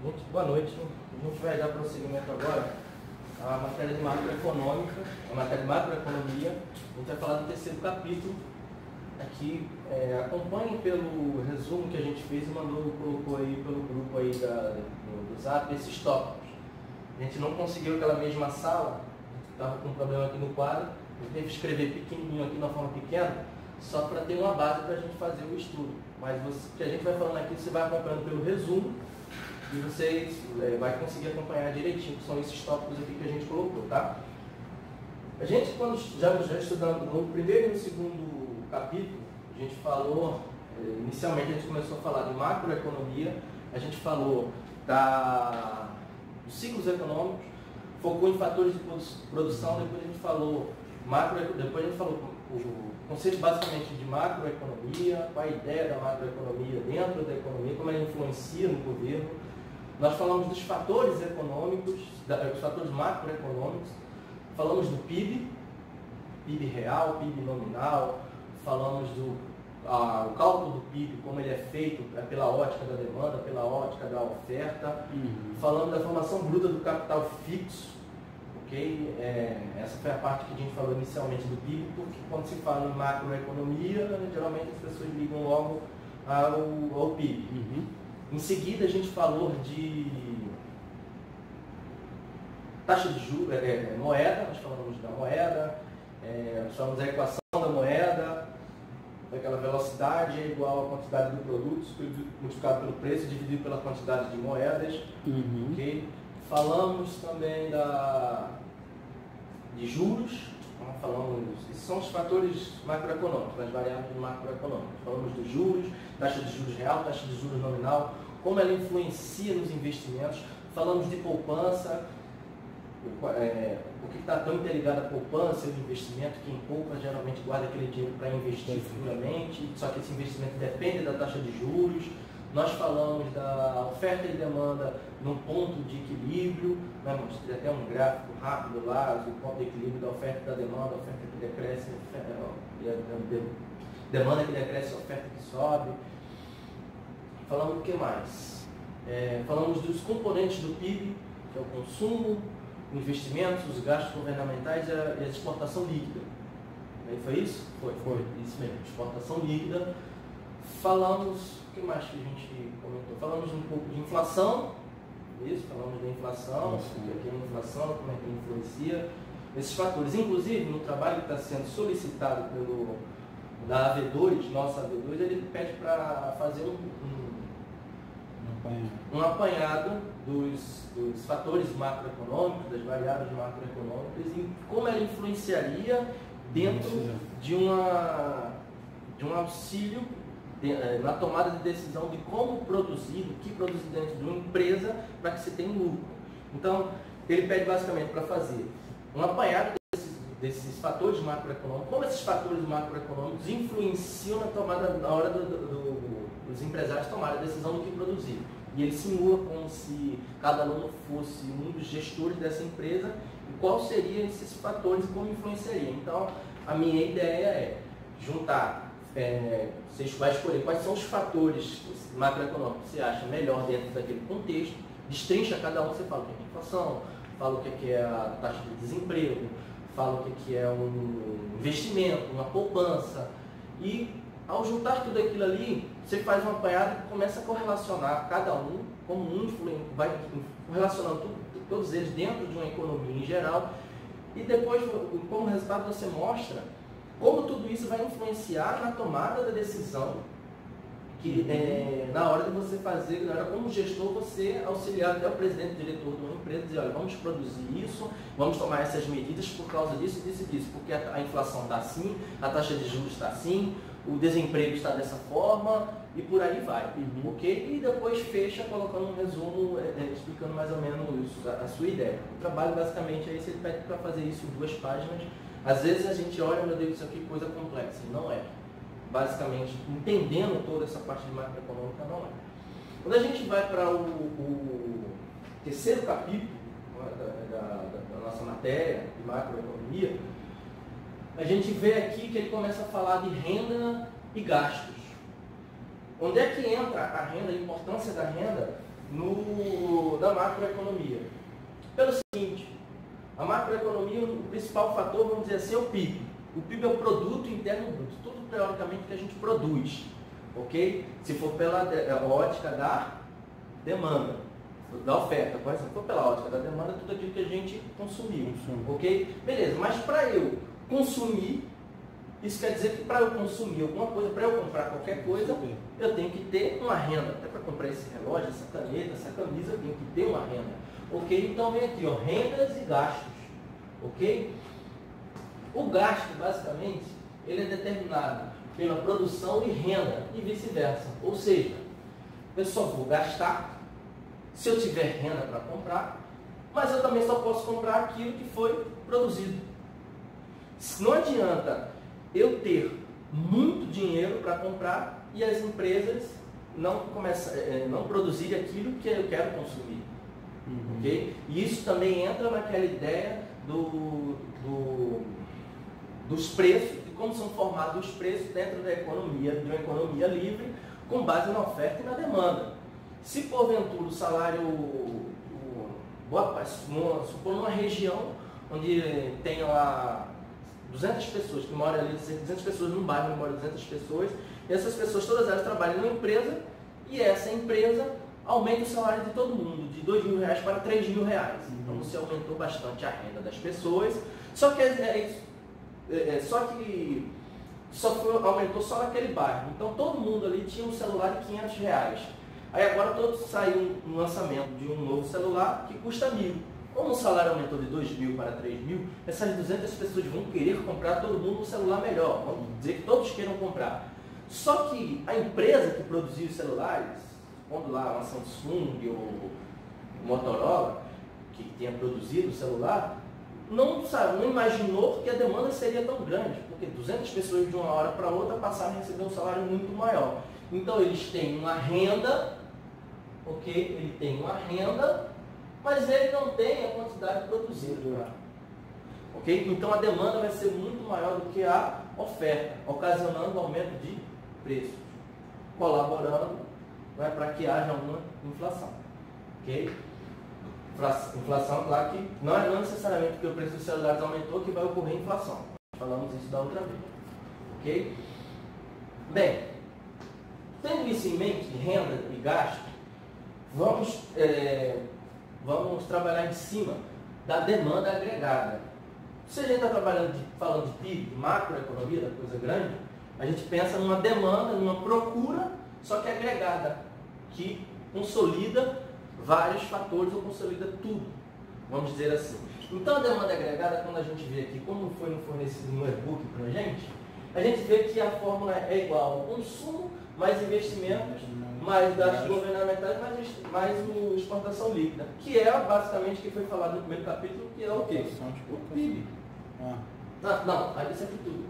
Gente, boa noite. A gente vai dar prosseguimento agora à matéria de macroeconômica, a matéria de macroeconomia. A gente vai falar do terceiro capítulo. Aqui, acompanhem pelo resumo que a gente fez e colocou aí pelo grupo aí do Zap esses tópicos. A gente não conseguiu aquela mesma sala, estava com um problema aqui no quadro, eu teve que escrever pequenininho aqui, de uma forma pequena, só para ter uma base para a gente fazer o estudo. Mas o que a gente vai falando aqui, você vai acompanhando pelo resumo e você vai conseguir acompanhar direitinho, que são esses tópicos aqui que a gente colocou, tá? A gente, quando já estudando no primeiro e no segundo capítulo, a gente falou, inicialmente a gente começou a falar de macroeconomia, a gente falou dos ciclos econômicos, focou em fatores de produção, depois a gente falou o conceito basicamente de macroeconomia, qual a ideia da macroeconomia dentro da economia, como ela influencia no governo. Nós falamos dos fatores econômicos, dos fatores macroeconômicos, falamos do PIB, PIB real, PIB nominal, falamos do cálculo do PIB, como ele é feito pela ótica da demanda, pela ótica da oferta. Falamos da formação bruta do capital fixo, ok? Essa foi a parte que a gente falou inicialmente do PIB, porque quando se fala em macroeconomia, geralmente as pessoas ligam logo ao PIB. Em seguida a gente falou de taxa de juros, moeda, nós falamos da moeda, nós falamos da equação da moeda, daquela velocidade é igual à quantidade do produto multiplicado pelo preço dividido pela quantidade de moedas. Okay? Falamos também de juros, esses são os fatores macroeconômicos, as variáveis macroeconômicas. Falamos dos juros, taxa de juros real, taxa de juros nominal, como ela influencia nos investimentos. Falamos de poupança, o que está tão interligado à poupança e ao investimento. Quem poupa geralmente guarda aquele dinheiro para investir futuramente, só que esse investimento depende da taxa de juros. Nós falamos da oferta e demanda num ponto de equilíbrio, né? Mostrei até um gráfico rápido lá, o ponto de equilíbrio da oferta e da demanda, a oferta que decresce, a demanda que decresce, a oferta que sobe. Falamos do que mais? Falamos dos componentes do PIB, que é o consumo, investimentos, os gastos governamentais e a exportação líquida. Foi isso? Foi isso mesmo, exportação líquida. Falamos, o que mais que a gente comentou? Falamos um pouco de inflação, isso, falamos da inflação, o que é a inflação, como é que ela influencia, esses fatores. Inclusive, no trabalho que está sendo solicitado da AV2, nossa AV2, ele pede para fazer um apanhado dos fatores macroeconômicos, das variáveis macroeconômicas e como ela influenciaria dentro de um auxílio na tomada de decisão de como produzir, o que produzir dentro de uma empresa para que se tenha lucro. Então, ele pede basicamente para fazer um apanhado desses fatores macroeconômicos, como esses fatores macroeconômicos influenciam na hora dos empresários tomarem a decisão do que produzir. E ele simula como se cada aluno fosse um dos gestores dessa empresa e quais seriam esses fatores e como influenciaria. Então, a minha ideia é juntar, você vai escolher quais são os fatores macroeconômicos que você acha melhor dentro daquele contexto, destrincha cada um, você fala o que é inflação, fala o que é a taxa de desemprego, fala o que é um investimento, uma poupança, e ao juntar tudo aquilo ali, você faz um apanhado e começa a correlacionar cada um, como vai correlacionando todos eles dentro de uma economia em geral, e depois, como resultado, você mostra como tudo isso vai influenciar na tomada da decisão, que na hora de você fazer, na hora como gestor, você auxiliar até o presidente, diretor de uma empresa, dizer, olha, vamos produzir isso, vamos tomar essas medidas por causa disso, disso e disso, porque a inflação está assim, a taxa de juros está assim, o desemprego está dessa forma e por aí vai, ok? E depois fecha colocando um resumo, explicando mais ou menos a sua ideia. O trabalho basicamente é esse, ele pede para fazer isso em 2 páginas. Às vezes a gente olha, meu Deus, isso aqui é coisa complexa, e não é. Basicamente, entendendo toda essa parte de macroeconômica, não é. Quando a gente vai para o terceiro capítulo da nossa matéria de macroeconomia, a gente vê aqui que ele começa a falar de renda e gastos. Onde é que entra a renda, a importância da renda da macroeconomia? Pelo seguinte, a macroeconomia, o principal fator, vamos dizer assim, é o PIB. O PIB é o produto interno bruto, tudo teoricamente que a gente produz, ok? Se for pela ótica da demanda, da oferta, por exemplo, se for pela ótica da demanda, tudo aquilo que a gente consumiu, ok? Beleza, mas para eu consumir, isso quer dizer que para eu consumir alguma coisa, para eu comprar qualquer coisa, eu tenho que ter uma renda. Até para comprar esse relógio, essa caneta, essa camisa, eu tenho que ter uma renda. Ok? Então vem aqui, ó, rendas e gastos. Ok? O gasto, basicamente, ele é determinado pela produção e renda e vice-versa. Ou seja, eu só vou gastar se eu tiver renda para comprar, mas eu também só posso comprar aquilo que foi produzido. Não adianta eu ter muito dinheiro para comprar e as empresas não produzirem aquilo que eu quero consumir. Okay? E isso também entra naquela ideia dos preços, de como são formados os preços dentro da economia, de uma economia livre, com base na oferta e na demanda. Se porventura o salário, supor numa região onde tem lá 200 pessoas, que moram ali, 200 pessoas num bairro onde moram 200 pessoas, e essas pessoas, todas elas trabalham numa empresa, e essa empresa aumenta o salário de todo mundo, de R$2.000 para R$3.000. Então você aumentou bastante a renda das pessoas, aumentou só naquele bairro. Então todo mundo ali tinha um celular de R$500. Aí agora saiu um lançamento de um novo celular que custa R$1.000. Como o salário aumentou de 2.000 para 3.000, essas 200 pessoas vão querer comprar todo mundo um celular melhor. Vamos dizer que todos queiram comprar. Só que a empresa que produziu os celulares, quando lá uma Samsung ou Motorola, que tinha produzido o celular, não imaginou que a demanda seria tão grande, porque 200 pessoas de uma hora para outra passaram a receber um salário muito maior. Então eles têm uma renda, ok? Ele tem uma renda, mas ele não tem a quantidade produzida. Ok? Então a demanda vai ser muito maior do que a oferta, ocasionando aumento de preços, colaborando para que haja uma inflação. Ok? Inflação, claro que não é necessariamente porque o preço dos celulares aumentou que vai ocorrer inflação. Falamos isso da outra vez. Ok? Bem, tendo isso em mente, renda e gasto, vamos trabalhar em cima da demanda agregada. Se a gente está falando de PIB, macroeconomia, da coisa grande, a gente pensa numa demanda, numa procura, só que agregada, que consolida vários fatores ou consolida tudo, vamos dizer assim. Então a demanda agregada, quando a gente vê aqui como foi fornecido no e-book para a gente vê que a fórmula é igual ao consumo, mais investimentos, mais gastos governamentais, mais exportação líquida, que é basicamente o que foi falado no primeiro capítulo, que é o quê? O PIB. Não, aí isso aqui tudo.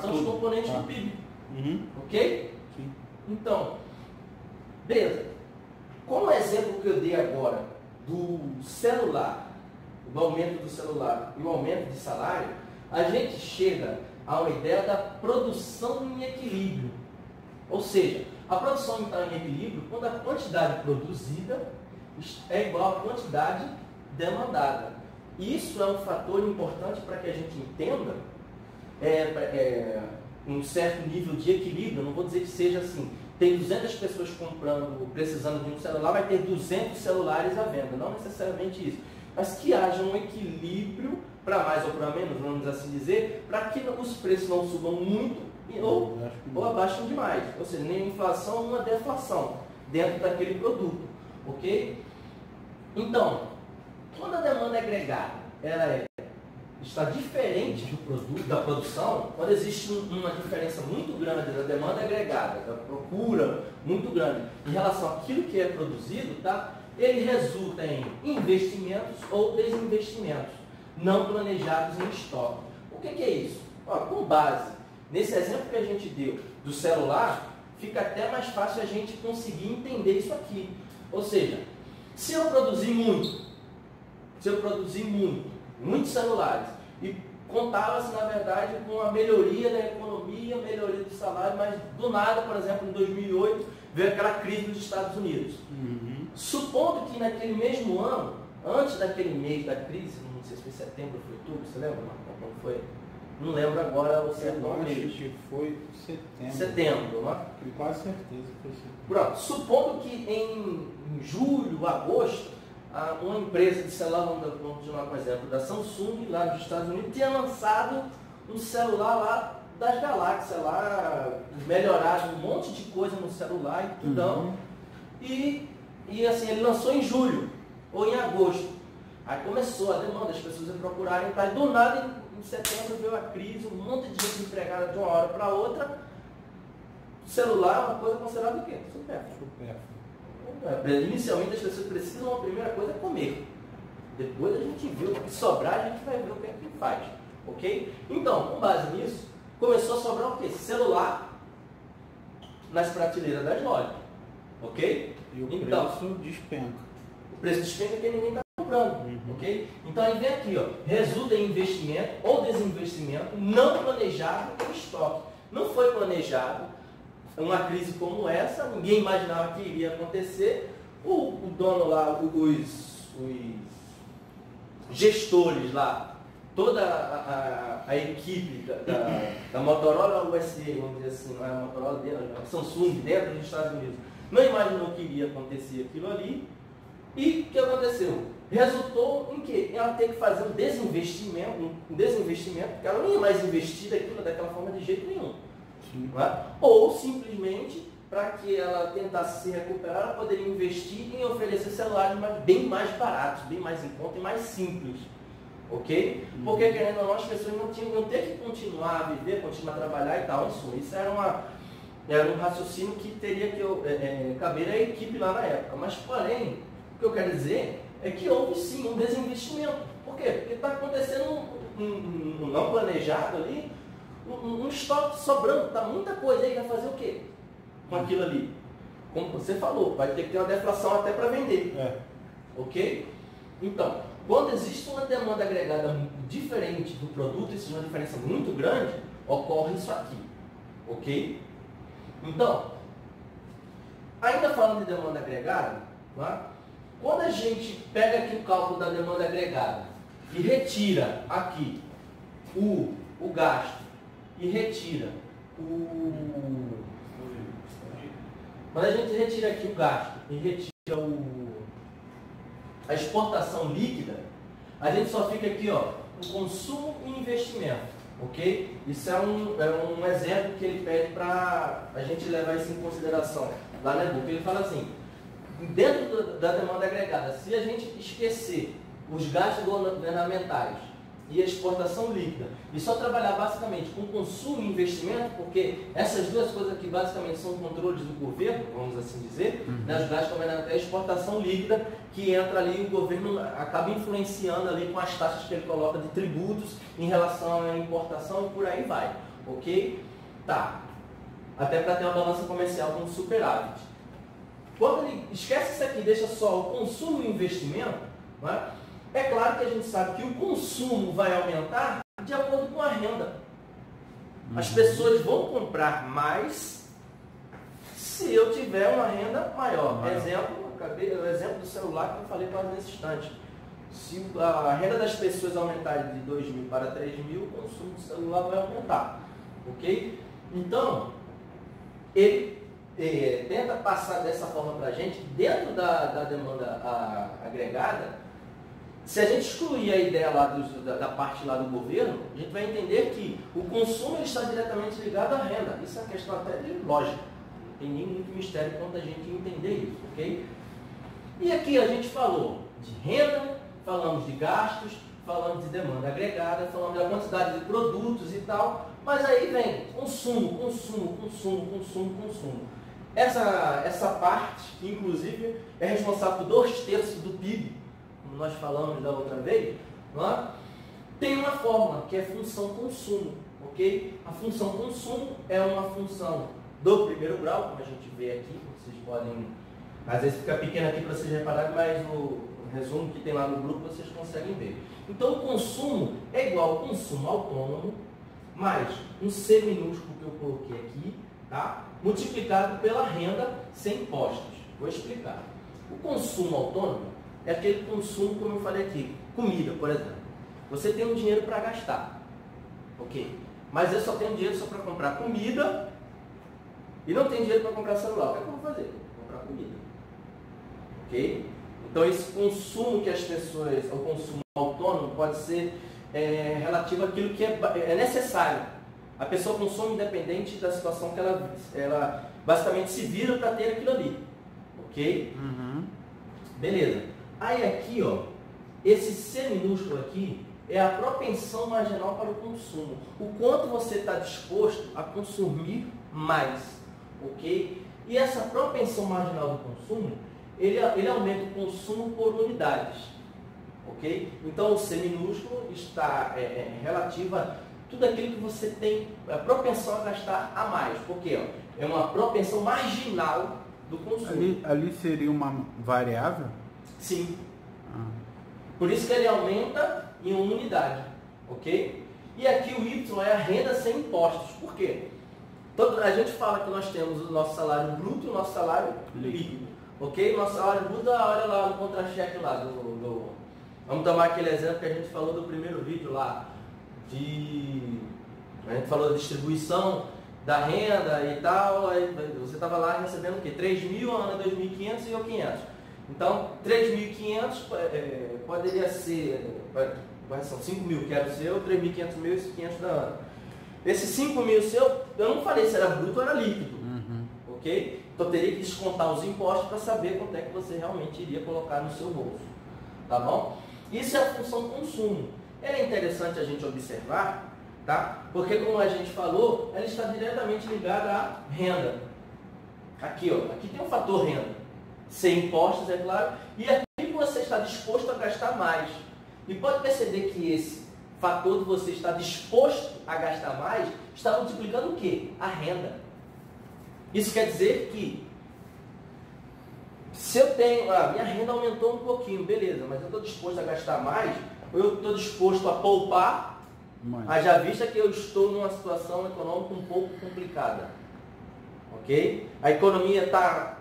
São os componentes do PIB. Ok? Sim. Então, beleza. Como exemplo que eu dei agora do celular, do aumento do celular e o aumento de salário, a gente chega a uma ideia da produção em equilíbrio. Ou seja, a produção está em equilíbrio quando a quantidade produzida é igual à quantidade demandada. Isso é um fator importante para que a gente entenda um certo nível de equilíbrio. Eu não vou dizer que seja assim, tem 200 pessoas precisando de um celular, vai ter 200 celulares à venda. Não necessariamente isso. Mas que haja um equilíbrio, para mais ou para menos, vamos assim dizer, para que os preços não subam muito ou abaixam demais. Ou seja, nem inflação, nem uma deflação dentro daquele produto. Ok? Então, quando a demanda agregada está diferente do produto, da produção, quando existe uma diferença muito grande da demanda agregada, da procura muito grande em relação àquilo que é produzido, tá? Ele resulta em investimentos ou desinvestimentos não planejados em estoque. O que é isso? Com base nesse exemplo que a gente deu do celular, fica até mais fácil a gente conseguir entender isso aqui. Ou seja, se eu produzir muitos celulares, e contava-se, na verdade, com a melhoria da economia, melhoria do salário, mas do nada, por exemplo, em 2008, veio aquela crise nos Estados Unidos. Supondo que naquele mesmo ano, antes daquele mês da crise, não sei se foi setembro, foi outubro, você lembra, Marcão, quando foi? Não lembro agora o certo mês. Eu acho que foi setembro. Setembro, não é? Com quase certeza que foi setembro. Pronto, supondo que em julho, agosto, uma empresa de celular, vamos continuar com o exemplo da Samsung, lá dos Estados Unidos, tinha lançado um celular lá das galáxias, lá, melhorado um monte de coisa no celular e tudão. E assim, ele lançou em julho ou em agosto. Aí começou a demanda, as pessoas a procurarem, tá? E do nada, em setembro veio a crise, um monte de gente empregada de uma hora para outra. O celular é uma coisa considerada o quê? Supérflua. Inicialmente as pessoas precisam, a primeira coisa é comer. Depois a gente vê o que sobrar, a gente vai ver o que é que faz. Ok? Então, com base nisso, começou a sobrar o quê? Celular nas prateleiras das lojas. Ok? E o preço despenca. O preço despenca porque ninguém está comprando. Ok? Então aí vem aqui, ó, resulta em investimento ou desinvestimento não planejado em estoque. Não foi planejado uma crise como essa, ninguém imaginava que iria acontecer. O dono lá, os gestores lá, toda a equipe da Motorola USA, vamos dizer assim, não é a Motorola dentro, a Samsung dentro dos Estados Unidos, não imaginou que iria acontecer aquilo ali. E o que aconteceu? Resultou em que ela ter que fazer um desinvestimento, porque ela não ia mais investir daquela forma de jeito nenhum. Não é? Ou simplesmente, para que ela tentasse se recuperar, ela poderia investir em oferecer celulares bem mais baratos, bem mais em conta e mais simples. Ok? Porque, querendo ou não, as pessoas não ter que continuar a viver, continuar a trabalhar e tal. Isso era um raciocínio que teria que caber à equipe lá na época. Mas, porém, o que eu quero dizer é que houve sim um desinvestimento. Por quê? Porque está acontecendo um não planejado ali, um estoque sobrando, está muita coisa aí, vai fazer o quê com aquilo ali? Como você falou, vai ter que ter uma deflação até para vender. Ok? Então, quando existe uma demanda agregada diferente do produto, existe uma diferença muito grande, ocorre isso aqui. Ok? Então, ainda falando de demanda agregada, tá? Quando a gente pega aqui o cálculo da demanda agregada e retira aqui o gasto e retira quando a gente retira aqui o gasto e retira a exportação líquida, a gente só fica aqui, ó, o consumo e investimento, ok? Isso é um exemplo que ele pede para a gente levar isso em consideração lá na e-book. Ele fala assim, dentro da demanda agregada, se a gente esquecer os gastos governamentais e a exportação líquida e só trabalhar basicamente com consumo e investimento, porque essas duas coisas aqui basicamente são controles do governo, vamos assim dizer, né, os gastos governamentais e a exportação líquida, que entra ali, o governo acaba influenciando ali com as taxas que ele coloca de tributos em relação à importação e por aí vai, ok? Tá, até para ter uma balança comercial com superávit. Quando ele esquece isso aqui e deixa só o consumo e o investimento, né, é claro que a gente sabe que o consumo vai aumentar de acordo com a renda. As pessoas vão comprar mais se eu tiver uma renda maior. O exemplo do celular que eu falei quase nesse instante. Se a renda das pessoas aumentar de 2.000 para 3.000, o consumo do celular vai aumentar. Ok? Então, ele tenta passar dessa forma para a gente, dentro da demanda agregada. Se a gente excluir a ideia lá da parte lá do governo, a gente vai entender que o consumo ele está diretamente ligado à renda. Isso é uma questão até de lógica. Não tem nem muito mistério quanto a gente entender isso, ok? E aqui a gente falou de renda, falamos de gastos, falamos de demanda agregada, falamos da quantidade de produtos e tal, mas aí vem consumo. Essa parte, que inclusive é responsável por 2/3 do PIB, como nós falamos da outra vez, não é? Tem uma fórmula que é função consumo, ok? A função consumo é uma função do primeiro grau, como a gente vê aqui, vocês podem, às vezes fica pequeno aqui para vocês repararem, mas o resumo que tem lá no grupo vocês conseguem ver. Então o consumo é igual ao consumo autônomo, mais um C minúsculo que eu coloquei aqui, tá? Multiplicado pela renda sem impostos. Vou explicar. O consumo autônomo é aquele consumo, como eu falei aqui, comida, por exemplo. Você tem um dinheiro para gastar, ok? Mas eu só tenho dinheiro só para comprar comida e não tenho dinheiro para comprar celular. O que é que eu vou fazer? Vou comprar comida, ok? Então esse consumo que as pessoas, o consumo autônomo pode ser relativo àquilo que é necessário. A pessoa consome independente da situação que ela basicamente se vira para ter aquilo ali, ok? Uhum. Beleza. Aí aqui, ó, esse C minúsculo aqui é a propensão marginal para o consumo. O quanto você está disposto a consumir mais, ok? E essa propensão marginal do consumo, ele aumenta o consumo por unidades, ok? Então o C minúsculo está relativo a tudo aquilo que você tem a propensão a gastar a mais, porque ó, é uma propensão marginal do consumo. Ali seria uma variável? Sim. Por isso que ele aumenta em uma unidade, ok? E aqui o Y é a renda sem impostos. Por quê? A gente fala que nós temos o nosso salário bruto e o nosso salário líquido, ok? Nosso salário bruto, olha lá no contra-cheque lá vamos tomar aquele exemplo que a gente falou do primeiro vídeo lá, a gente falou da distribuição da renda e tal, aí você estava lá recebendo o quê? 3.000, a Ana 2.500 e eu 500. Então, 3.500 poderia ser, são 5.000 que era o seu, 3.500 meu e 500 da Ana. Esse 5.000 seu, eu não falei se era bruto ou era líquido, ok? Então, eu teria que descontar os impostos para saber quanto é que você realmente iria colocar no seu bolso, tá bom? Isso é a função consumo. Ela é interessante a gente observar, tá? Porque, como a gente falou, ela está diretamente ligada à renda. Aqui, ó, aqui tem um fator renda. Sem impostos, é claro, e aqui você está disposto a gastar mais. E pode perceber que esse fator de você estar disposto a gastar mais está multiplicando o quê? A renda. Isso quer dizer que se eu tenho, minha renda aumentou um pouquinho, beleza, mas eu estou disposto a gastar mais, ou eu estou disposto a poupar, haja vista que eu estou numa situação econômica um pouco complicada. Ok? A economia está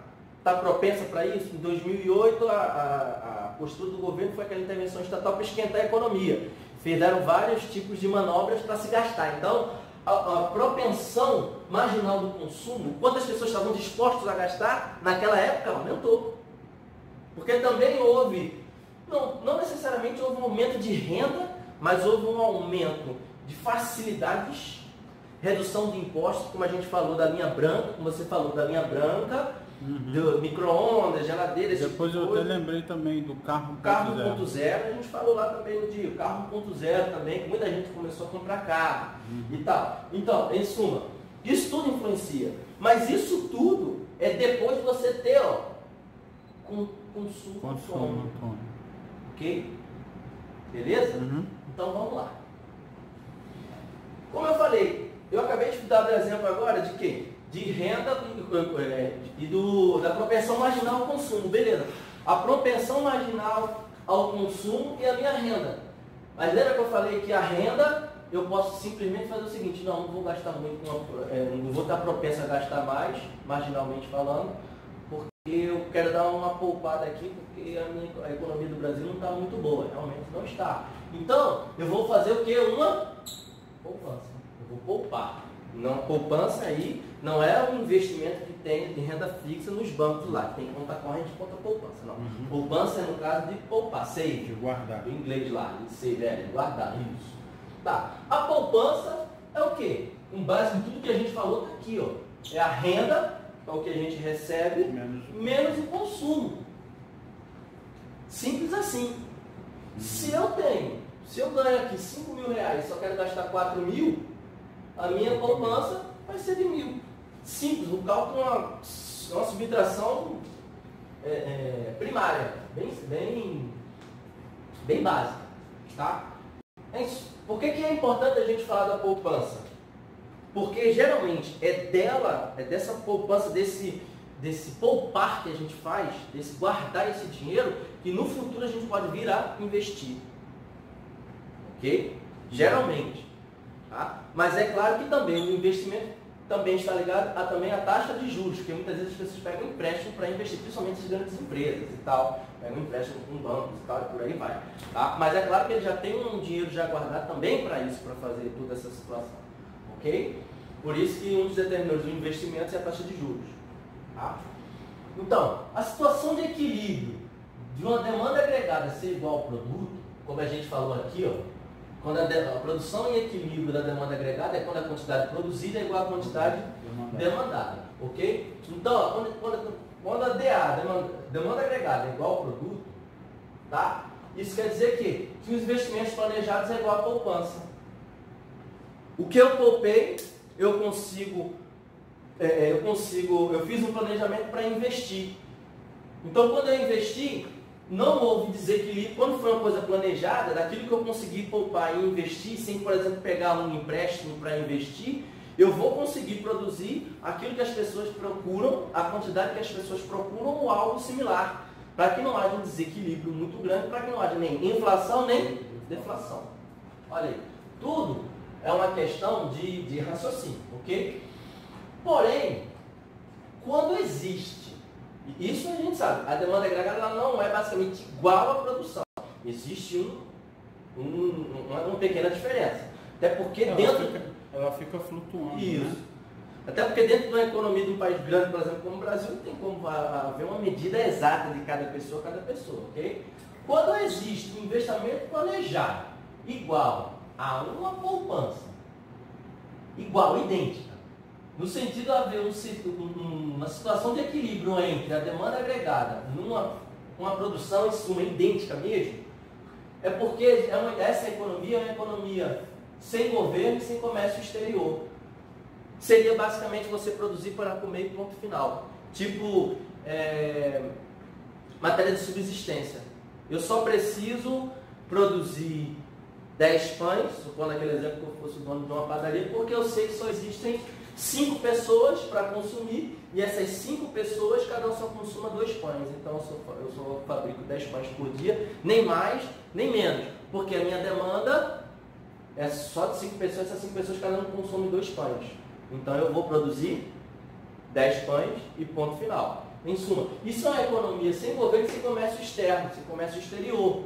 propensa para isso. Em 2008, a postura do governo foi aquela intervenção estatal para esquentar a economia. Fizeram vários tipos de manobras para se gastar. Então, a propensão marginal do consumo, quantas pessoas estavam dispostas a gastar, naquela época aumentou. Porque também houve, não necessariamente houve um aumento de renda, mas houve um aumento de facilidades, redução de impostos, como a gente falou da linha branca, como você falou da linha branca, do micro-ondas, geladeira, esse depois tipo de eu coisa. até lembrei também do carro 1.0, a gente falou lá também no dia, o carro 1.0 também, que muita gente começou a comprar carro e tal. Então, em suma, isso tudo influencia. Mas isso tudo é depois de você ter, consumo autônomo. Ok? Beleza? Então vamos lá. Como eu falei, eu acabei de dar o exemplo agora de quê? De renda e da propensão marginal ao consumo, beleza. A propensão marginal ao consumo e a minha renda. Mas lembra que eu falei que a renda, eu posso simplesmente fazer o seguinte, não vou gastar muito, não vou estar propenso a gastar mais, marginalmente falando, porque eu quero dar uma poupada aqui, porque a economia do Brasil não está muito boa, realmente não está. Então, eu vou fazer o quê? Uma poupança. Eu vou poupar. Não, poupança aí não é um investimento que tem de renda fixa nos bancos lá, que tem conta corrente e conta poupança, não. Poupança é no caso de poupar, save, de guardar. Do inglês lá, de save, de guardar, isso. Tá. A poupança é o quê? Com base em tudo que a gente falou, tá aqui, ó. É a renda, é o que a gente recebe, menos o consumo. Simples assim. Se eu ganho aqui 5 mil reais e só quero gastar 4 mil, a minha poupança vai ser de 1.000. Simples, o cálculo é uma subtração primária, bem básica. Tá? Por que é importante a gente falar da poupança? Porque geralmente é dessa poupança, desse poupar que a gente faz, desse guardar esse dinheiro, que no futuro a gente pode vir a investir. Ok? Geralmente. Tá? Mas é claro que também o investimento também está ligado também a taxa de juros, porque muitas vezes as pessoas pegam empréstimo para investir, principalmente as grandes empresas e tal, pegam empréstimo com bancos e tal, e por aí vai. Tá? Mas é claro que ele já tem um dinheiro já guardado também para isso, para fazer toda essa situação. Ok? Por isso que um dos determinantes do investimento é a taxa de juros. Tá? Então, a situação de equilíbrio de uma demanda agregada ser igual ao produto, como a gente falou aqui, ó, quando a produção em equilíbrio da demanda agregada é quando a quantidade produzida é igual à quantidade demandada. Ok? Então, ó, quando a DA, demanda agregada, é igual ao produto, tá? Isso quer dizer que os investimentos planejados é igual à poupança. O que eu poupei, eu fiz um planejamento para investir. Então, quando eu investi, não houve desequilíbrio. Quando foi uma coisa planejada, daquilo que eu consegui poupar e investir, sem, por exemplo, pegar um empréstimo para investir, eu vou conseguir produzir aquilo que as pessoas procuram, a quantidade que as pessoas procuram ou algo similar, para que não haja um desequilíbrio muito grande, para que não haja nem inflação nem deflação. Olha aí, tudo é uma questão de raciocínio, ok? Porém, quando existe, isso a gente sabe, a demanda agregada ela não é basicamente igual à produção. Existe uma pequena diferença. Até porque ela fica flutuando. Isso. Né? Até porque dentro de uma economia de um país grande, por exemplo, como o Brasil, não tem como haver uma medida exata de cada pessoa, ok? Quando existe um investimento planejado igual a uma poupança, igual, idêntica, no sentido de haver uma situação de equilíbrio entre a demanda agregada uma produção em suma idêntica mesmo, é porque essa economia é uma economia sem governo e sem comércio exterior. Seria basicamente você produzir para comer e ponto final. Tipo, matéria de subsistência. Eu só preciso produzir 10 pães, supondo aquele exemplo que eu fosse o dono de uma padaria, porque eu sei que só existem 5 pessoas para consumir, e essas 5 pessoas, cada um só consuma 2 pães. Então eu só fabrico 10 pães por dia, nem mais, nem menos, porque a minha demanda é só de 5 pessoas, essas 5 pessoas cada um consome 2 pães. Então eu vou produzir 10 pães e ponto final. Em suma, isso é uma economia sem governo, sem comércio externo, sem comércio exterior.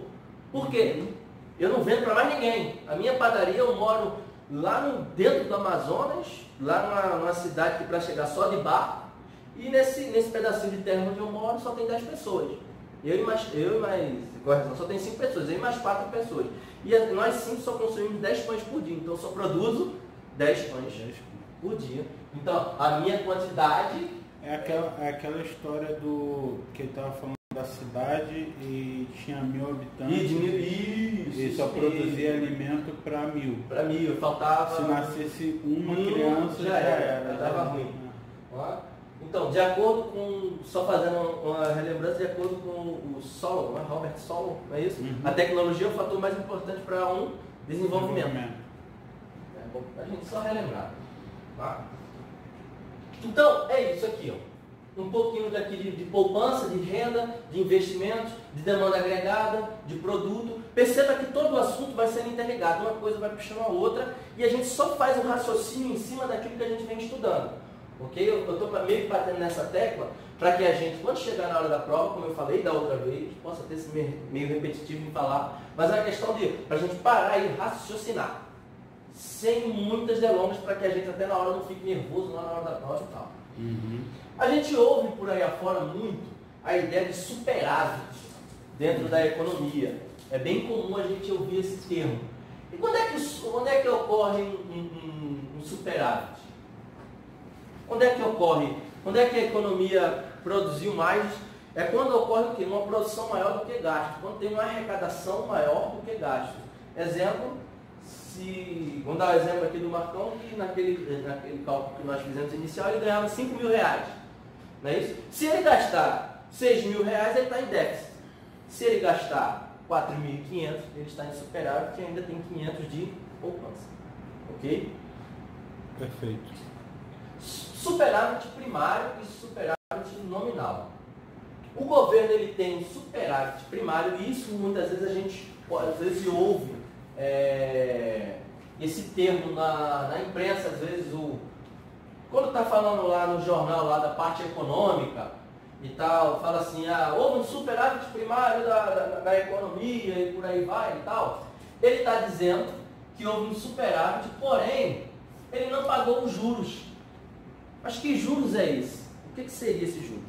Por quê? Eu não vendo para mais ninguém. A minha padaria, eu moro lá dentro do Amazonas, lá numa cidade que para chegar só de barco, e nesse pedacinho de terra onde eu moro só tem 10 pessoas. Correção, só tem 5 pessoas, eu e mais 4 pessoas. E nós 5 só consumimos 10 pães por dia, então eu só produzo 10 pães por dia. Então, a minha quantidade... É aquela história que ele estava falando da cidade e tinha 1000 habitantes. E só produzia alimento para 1000. Para 1000, faltava... Se nascesse uma criança, já era. Estava ruim. Então, de acordo com... Só fazendo uma relembrança, de acordo com o Solon, Robert Solon, não é isso? A tecnologia é o fator mais importante para um desenvolvimento. É bom a gente só relembrar. Tá? Então, é isso aqui, ó. Um pouquinho de poupança, de renda, de investimentos, de demanda agregada, de produto. Perceba que todo o assunto vai sendo interligado, uma coisa vai puxando a outra, e a gente só faz um raciocínio em cima daquilo que a gente vem estudando. Ok? Eu estou meio que batendo nessa tecla, para que a gente, quando chegar na hora da prova, como eu falei da outra vez, possa ter esse meio repetitivo em falar, mas é uma questão para a gente parar e raciocinar. Sem muitas delongas, para que a gente até na hora não fique nervoso lá na hora da prova e tal. A gente ouve por aí afora muito a ideia de superávit dentro da economia. É bem comum a gente ouvir esse termo. E quando é que ocorre um superávit? Quando é que ocorre? Quando é que a economia produziu mais? É quando ocorre o quê? Uma produção maior do que gasto. Quando tem uma arrecadação maior do que gasto. Exemplo, vamos dar o exemplo aqui do Marcão, que naquele cálculo que nós fizemos inicial, ele ganhava 5 mil reais. Não é isso? Se ele gastar 6 mil reais, ele está em déficit. Se ele gastar 4.500, ele está em superávit e ainda tem 500 de poupança. Ok? Perfeito. Superávit primário e superávit nominal. O governo ele tem um superávit primário, e isso muitas vezes a gente ouve esse termo na imprensa, às vezes quando está falando lá no jornal lá da parte econômica e tal, fala assim, houve um superávit primário da economia e por aí vai e tal, ele está dizendo que houve um superávit, porém, ele não pagou os juros. Mas que juros é esse? O que seria esse juro?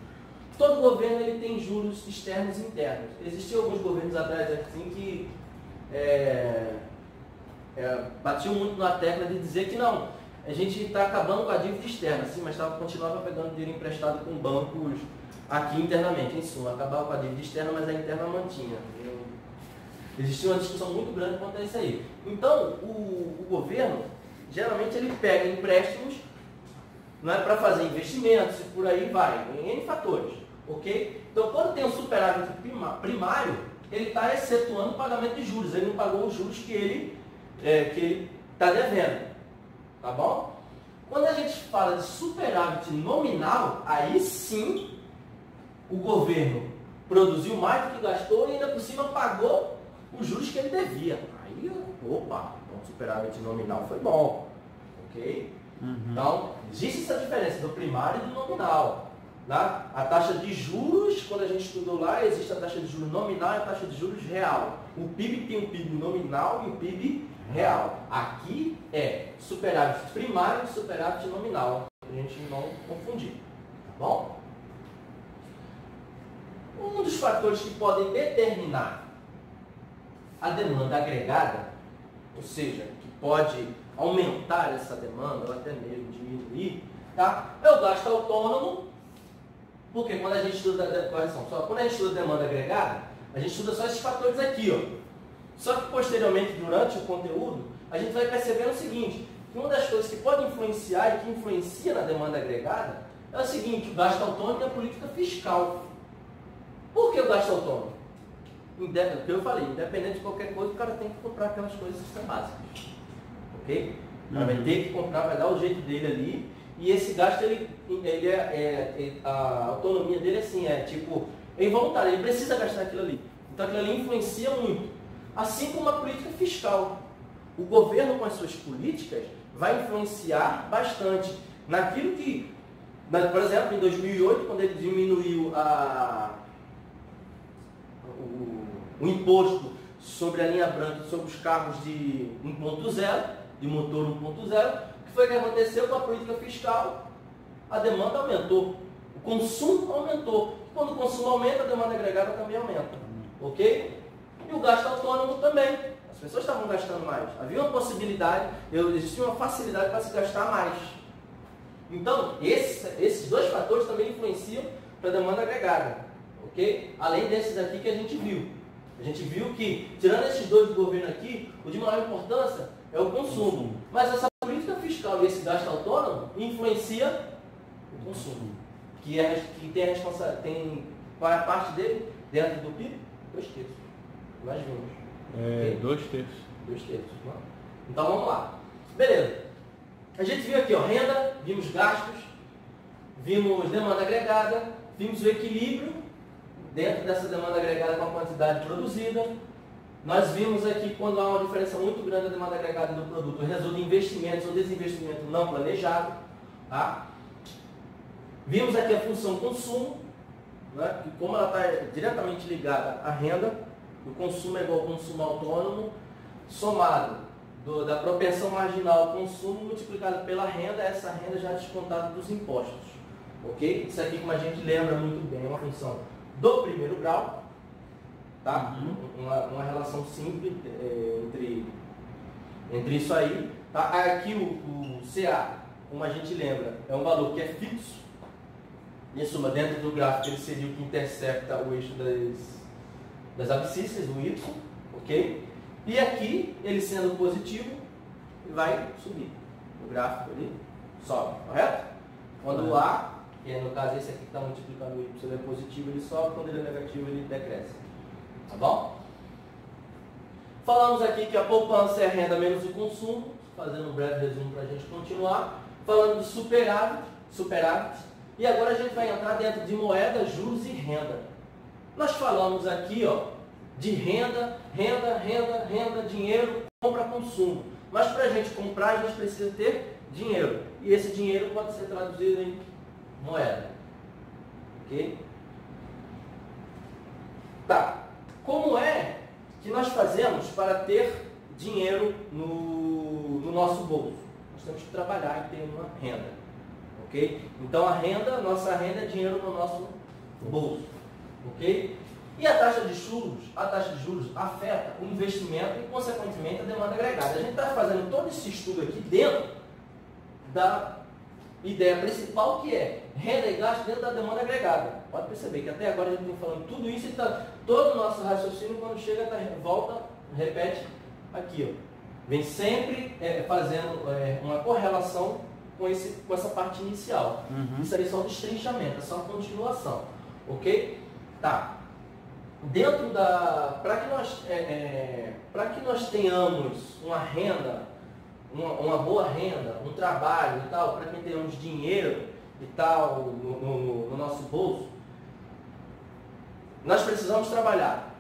Todo governo ele tem juros externos e internos. Existiam alguns governos atrás assim que batiam muito na tecla de dizer que não, a gente está acabando com a dívida externa, sim, mas continuava pegando dinheiro emprestado com bancos aqui internamente. Em suma, acabava com a dívida externa, mas a interna mantinha. Existia uma discussão muito grande quanto a isso aí. Então, o governo, geralmente, ele pega empréstimos, não é, para fazer investimentos e por aí vai, em N fatores, ok? Então, quando tem um superávit primário, ele está excetuando o pagamento de juros, ele não pagou os juros que ele está devendo, tá bom? Quando a gente fala de superávit nominal, aí sim o governo produziu mais do que gastou e ainda por cima pagou os juros que ele devia. Aí, opa, então superávit nominal foi bom, ok? Então, existe essa diferença do primário e do nominal. Tá? A taxa de juros, quando a gente estudou lá, existe a taxa de juros nominal e a taxa de juros real. O PIB tem o PIB nominal e o PIB real. Aqui é superávit primário e superávit nominal, para a gente não confundir. Tá bom? Um dos fatores que podem determinar a demanda agregada, ou seja, que pode aumentar essa demanda ou até mesmo diminuir, tá? É o gasto autônomo, porque quando a gente estuda quando a gente estuda demanda agregada, a gente estuda só esses fatores aqui, ó. Só que posteriormente, durante o conteúdo, a gente vai percebendo o seguinte, que uma das coisas que pode influenciar e que influencia na demanda agregada é o seguinte, o gasto autônomo e a política fiscal. Por que o gasto autônomo? O que eu falei, independente de qualquer coisa, o cara tem que comprar aquelas coisas que são básicas. Ok? O cara vai ter que comprar, vai dar o jeito dele ali. E esse gasto, a autonomia dele assim, tipo, é involuntário, ele precisa gastar aquilo ali. Então aquilo ali influencia muito. Assim como a política fiscal. O governo, com as suas políticas, vai influenciar bastante naquilo que, por exemplo, em 2008, quando ele diminuiu o imposto sobre a linha branca, sobre os carros de 1.0, de motor 1.0, o que foi que aconteceu com a política fiscal? A demanda aumentou, o consumo aumentou. Quando o consumo aumenta, a demanda agregada também aumenta. Ok? E o gasto autônomo também. As pessoas estavam gastando mais. Havia uma possibilidade, existia uma facilidade para se gastar mais. Então, esses dois fatores também influenciam para a demanda agregada. Ok? Além desses aqui que a gente viu. A gente viu que, tirando esses dois do governo aqui, o de maior importância é o consumo. Mas essa política fiscal e esse gasto autônomo influencia o consumo. Que tem a responsabilidade. Qual é a parte dele dentro do PIB? 2/3. Nós vimos. Okay? 2/3. 2/3. Então vamos lá. Beleza. A gente viu aqui, ó, renda, vimos gastos, vimos demanda agregada, vimos o equilíbrio dentro dessa demanda agregada com a quantidade produzida. Nós vimos aqui quando há uma diferença muito grande da demanda agregada do produto, resulta em investimentos ou desinvestimento não planejado. Tá? Vimos aqui a função consumo, né? Que como ela está diretamente ligada à renda, o consumo é igual ao consumo autônomo, somado da propensão marginal ao consumo multiplicado pela renda, essa renda já é descontada dos impostos. Ok? Isso aqui, como a gente lembra muito bem, é uma função do primeiro grau, tá? Uma relação simples entre isso aí. Tá? Aqui o CA, como a gente lembra, é um valor que é fixo. Em suma, dentro do gráfico ele seria o que intercepta o eixo das abscissas, o Y, ok? E aqui, ele sendo positivo, vai subir. O gráfico ali sobe, correto? Quando o A, que é no caso esse aqui que está multiplicando o Y, ele é positivo, ele sobe, quando ele é negativo, ele decresce. Tá bom? Falamos aqui que a poupança é a renda menos o consumo, fazendo um breve resumo para a gente continuar. Falando do superávit, e agora a gente vai entrar dentro de moeda, juros e renda. Nós falamos aqui, ó, de renda, dinheiro, compra, consumo. Mas para a gente comprar, a gente precisa ter dinheiro. e esse dinheiro pode ser traduzido em moeda. Ok? Tá. Como é que nós fazemos para ter dinheiro no nosso bolso? Nós temos que trabalhar e ter uma renda. Ok? Então nossa renda é dinheiro no nosso bolso. Ok? E a taxa de juros afeta o investimento e, consequentemente, a demanda agregada. A gente está fazendo todo esse estudo aqui dentro da ideia principal, que é renda e gasto dentro da demanda agregada. Pode perceber que até agora a gente vem falando tudo isso e todo o nosso raciocínio, quando chega, volta, repete aqui. Ó. Vem sempre fazendo uma correlação com essa parte inicial. Isso aí é só um destrinchamento, é só uma continuação. Ok? Tá. Dentro para que nós tenhamos uma renda, uma boa renda, um trabalho e tal, para que tenhamos dinheiro e tal no nosso bolso, nós precisamos trabalhar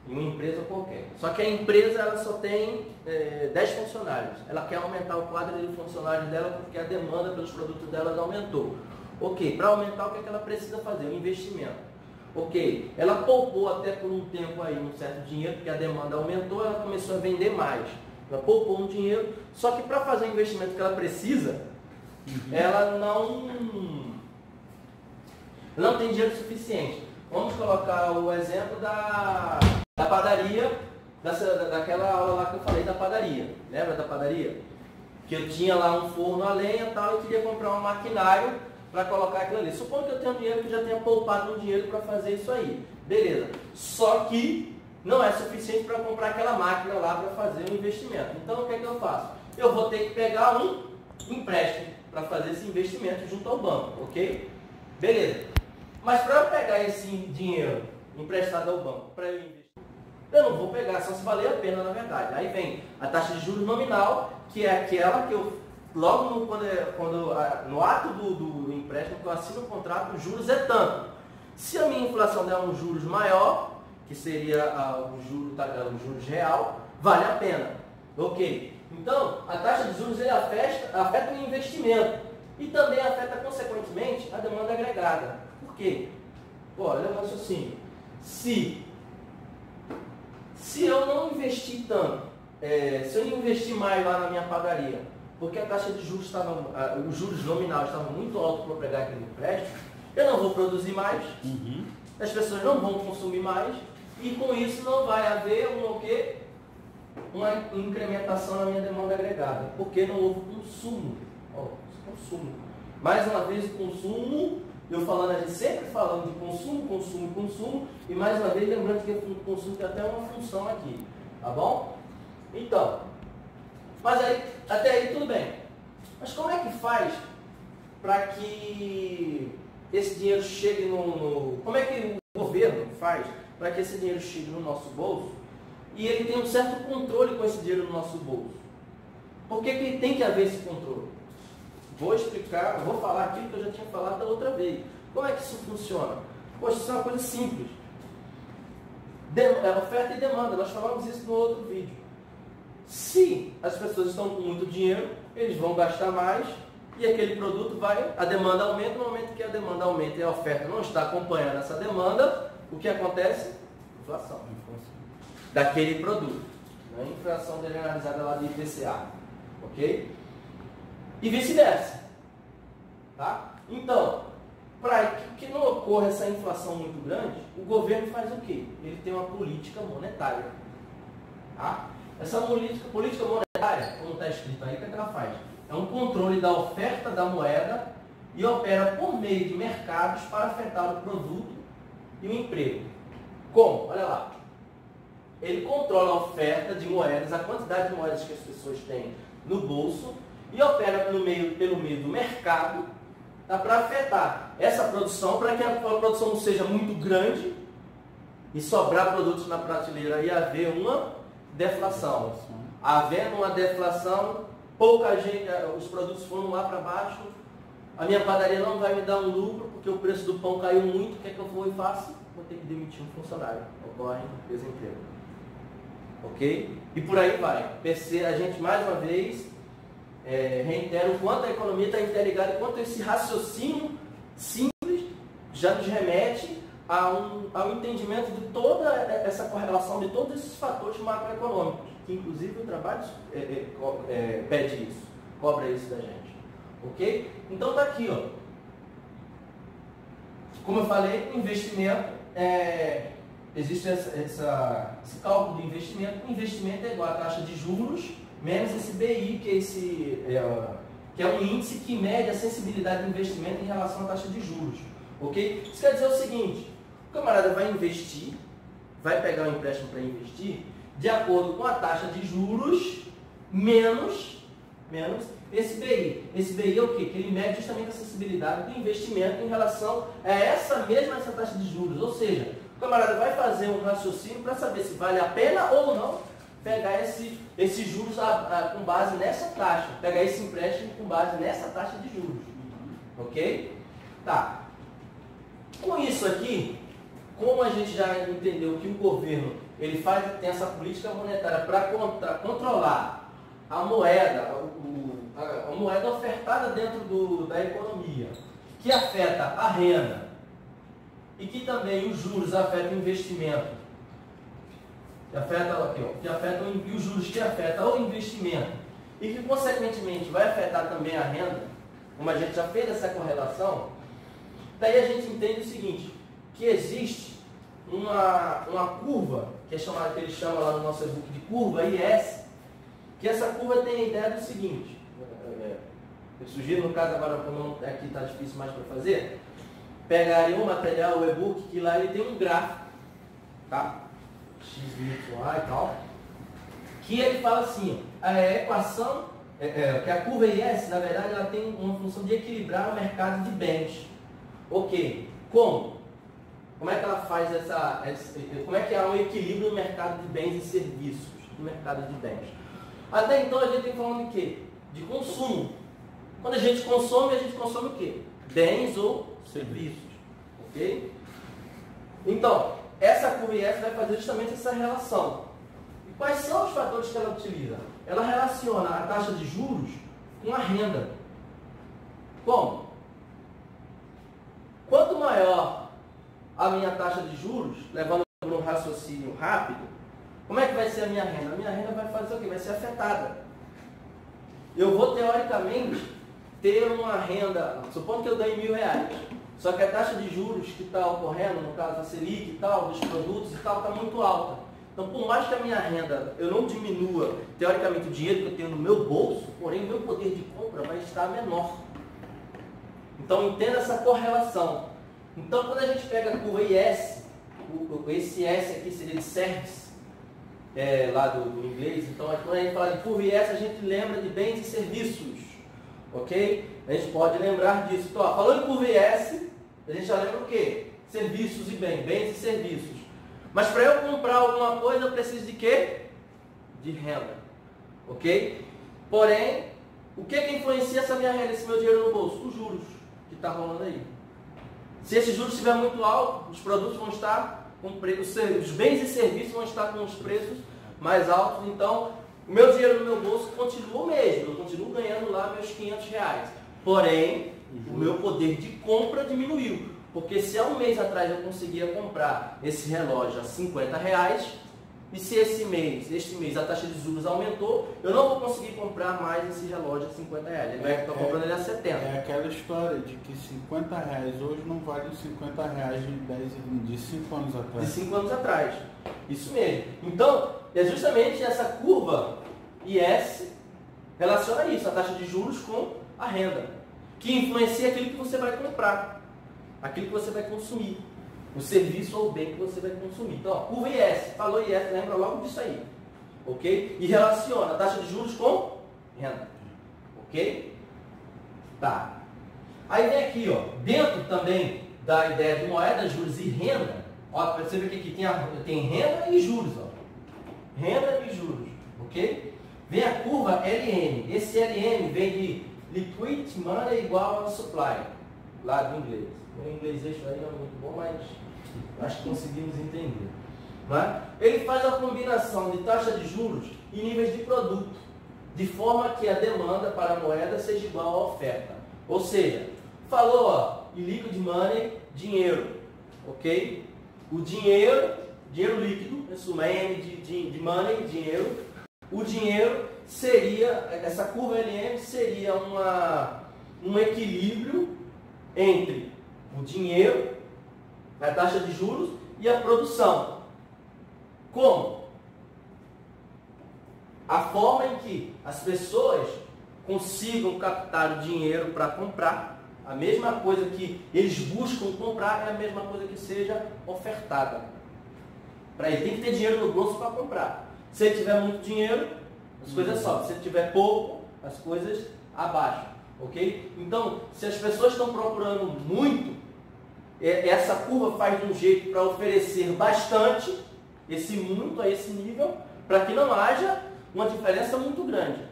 em uma empresa qualquer. Só que a empresa ela só tem 10 funcionários. Ela quer aumentar o quadro de funcionários dela porque a demanda pelos produtos dela aumentou. Ok, para aumentar, o que ela precisa fazer? Um investimento. Ok, ela poupou até por um tempo aí um certo dinheiro, porque a demanda aumentou, ela começou a vender mais. Ela poupou um dinheiro, só que para fazer o investimento que ela precisa, ela não tem dinheiro suficiente. Vamos colocar o exemplo da padaria, daquela aula lá que eu falei da padaria. Lembra da padaria? Que eu tinha lá um forno a lenha e tal, e queria comprar um maquinário para colocar aquilo ali. Supondo que eu tenho dinheiro que já tenha poupado um dinheiro para fazer isso aí. Beleza. Só que não é suficiente para comprar aquela máquina lá para fazer um investimento. Então o que é que eu faço? Eu vou ter que pegar um empréstimo para fazer esse investimento junto ao banco, ok? Beleza. Mas para eu pegar esse dinheiro emprestado ao banco para eu investir, eu não vou pegar, só se valer a pena na verdade. Aí vem a taxa de juros nominal, que é aquela que eu logo no ato do empréstimo que eu assino o contrato, os juros é tanto. Se a minha inflação der um juros maior, que seria o juros real, vale a pena. Ok? Então, a taxa de juros ele afeta o investimento e também afeta, consequentemente, a demanda agregada. Por quê? Pô, olha o raciocínio. Se eu não investir tanto, se eu não investir mais lá na minha padaria, porque a taxa de juros os juros nominais estavam muito altos para pegar aquele empréstimo, eu não vou produzir mais, as pessoas não vão consumir mais, e com isso não vai haver uma incrementação na minha demanda agregada, porque não houve consumo. Consumo. Mais uma vez, o consumo, a gente sempre falando de consumo, e mais uma vez lembrando que o consumo tem até uma função aqui, tá bom? Então, mas aí, até aí tudo bem. Mas como é que faz para que esse dinheiro chegue como é que o governo faz para que esse dinheiro chegue no nosso bolso e ele tenha um certo controle com esse dinheiro no nosso bolso? Por que tem que haver esse controle? Vou explicar, vou falar aquilo que eu já tinha falado da outra vez. Como é que isso funciona? Poxa, isso é uma coisa simples. Oferta e demanda, nós falamos isso no outro vídeo. Se as pessoas estão com muito dinheiro, eles vão gastar mais e aquele produto a demanda aumenta. No momento que a demanda aumenta e a oferta não está acompanhando essa demanda, o que acontece? Inflação. Daquele produto. Não é inflação generalizada lá do IPCA. Ok? E vice-versa. Tá? Então, para que não ocorra essa inflação muito grande, o governo faz o quê? Ele tem uma política monetária. Tá? Essa política monetária, como está escrito aí, o que ela faz? É um controle da oferta da moeda e opera por meio de mercados para afetar o produto e o emprego. Como? Olha lá. Ele controla a oferta de moedas, a quantidade de moedas que as pessoas têm no bolso e opera pelo meio do mercado, tá, para afetar essa produção, para que a produção não seja muito grande e sobrar produtos na prateleira e haver uma deflação. Havendo uma deflação, pouca gente, os produtos foram lá para baixo, a minha padaria não vai me dar um lucro porque o preço do pão caiu muito, o que é que eu vou e faço? Vou ter que demitir um funcionário, ocorre desemprego. Ok? E por aí vai. A gente mais uma vez reitero o quanto a economia está interligada, quanto esse raciocínio simples já nos remete ao entendimento de toda essa correlação de todos esses fatores macroeconômicos, que inclusive o trabalho pede isso, cobra isso da gente. Ok? Então está aqui, ó. Como eu falei, o investimento, existe esse cálculo do investimento. O investimento é igual à taxa de juros menos esse BI, que é um índice que mede a sensibilidade do investimento em relação à taxa de juros. Ok? Isso quer dizer o seguinte: o camarada vai investir, vai pegar um empréstimo para investir, de acordo com a taxa de juros menos esse BI. Esse BI é o quê? Que ele mede justamente a sensibilidade do investimento em relação a essa taxa de juros. Ou seja, o camarada vai fazer um raciocínio para saber se vale a pena ou não pegar esses juros com base nessa taxa, pegar esse empréstimo com base nessa taxa de juros. Ok? Tá. Com isso aqui, como a gente já entendeu que o governo tem essa política monetária para controlar a moeda, a moeda ofertada dentro da economia, que afeta a renda e que também os juros afetam o investimento, e os juros que afetam o investimento e que consequentemente vai afetar também a renda, como a gente já fez essa correlação, daí a gente entende o seguinte, que existe uma curva, que ele chama lá no nosso e-book de curva IS, que essa curva tem a ideia do seguinte, eu sugiro, no caso agora, como aqui está difícil mais para fazer, pegaria um material, o e-book, que lá ele tem um gráfico, tá? X, Y e tal, que ele fala assim, a equação, que a curva IS, na verdade, ela tem uma função de equilibrar o mercado de bens. Ok, como? Como é que ela faz como é que há um equilíbrio no mercado de bens e serviços, no mercado de bens? Até então a gente tem falando de quê? De consumo. Quando a gente consome o quê? Bens ou serviços. Ok? Então, essa curva IS vai fazer justamente essa relação. E quais são os fatores que ela utiliza? Ela relaciona a taxa de juros com a renda. Como? Quanto maior a minha taxa de juros, levando para um raciocínio rápido, como é que vai ser a minha renda? A minha renda vai fazer o quê? Vai ser afetada. Eu vou, teoricamente, ter uma renda, supondo que eu ganhe R$1.000, só que a taxa de juros que está ocorrendo, no caso da Selic e tal, dos produtos e tal, está muito alta. Então, por mais que a minha renda, eu não diminua, teoricamente, o dinheiro que eu tenho no meu bolso, porém, o meu poder de compra vai estar menor. Então, entenda essa correlação. Então, quando a gente pega a curva IS, esse S aqui seria de service, lá do inglês. Então, quando a gente fala de curva IS, a gente lembra de bens e serviços. Ok? A gente pode lembrar disso. Então, falando em curva IS, a gente já lembra o quê? Serviços e bens e serviços. Mas para eu comprar alguma coisa, eu preciso de quê? De renda. Ok? Porém, o que influencia essa minha renda, esse meu dinheiro no bolso? Os juros que está rolando aí. Se esse juros estiver muito alto, os produtos vão estar com preços, os bens e serviços vão estar com os preços mais altos. Então, o meu dinheiro no meu bolso continua o mesmo, eu continuo ganhando lá meus R$500. Porém, o meu poder de compra diminuiu. Porque se há um mês atrás eu conseguia comprar esse relógio a R$50, e se este mês a taxa de juros aumentou, eu não vou conseguir comprar mais esse relógio a R$50. Ele vai estar comprando ele a 70. É aquela história de que R$50 hoje não vale os R$50 de 5 anos atrás. De 5 anos atrás. Isso mesmo. Então, é justamente essa curva IS relaciona isso, a taxa de juros com a renda, que influencia aquilo que você vai comprar, aquilo que você vai consumir, o serviço ou o bem que você vai consumir. Então, ó, curva IS, falou IS, lembra logo disso aí, ok? E relaciona a taxa de juros com renda, ok? Tá. Aí vem aqui, ó, dentro também da ideia de moeda, juros e renda, ó, percebe que aqui tem renda e juros, ó. Renda e juros, ok? Vem a curva LN. Esse LN vem de Liquid Money igual a Supply, lá do inglês. O inglês isso aí não é muito bom, mas acho que conseguimos entender. Não é? Ele faz a combinação de taxa de juros e níveis de produto. de forma que a demanda para a moeda seja igual à oferta. Ou seja, falou, ó, liquid money, dinheiro, ok? O dinheiro líquido, em suma, M de money, dinheiro. O dinheiro seria, essa curva LM seria um equilíbrio entre o dinheiro, a taxa de juros e a produção. Como? A forma em que as pessoas consigam captar o dinheiro para comprar, a mesma coisa que eles buscam comprar é a mesma coisa que seja ofertada. Para ele tem que ter dinheiro no bolso para comprar. Se ele tiver muito dinheiro, as coisas sobem. Se ele tiver pouco, as coisas abaixam. Ok? Então, se as pessoas estão procurando muito, essa curva faz de um jeito para oferecer bastante, esse muito a esse nível, para que não haja uma diferença muito grande.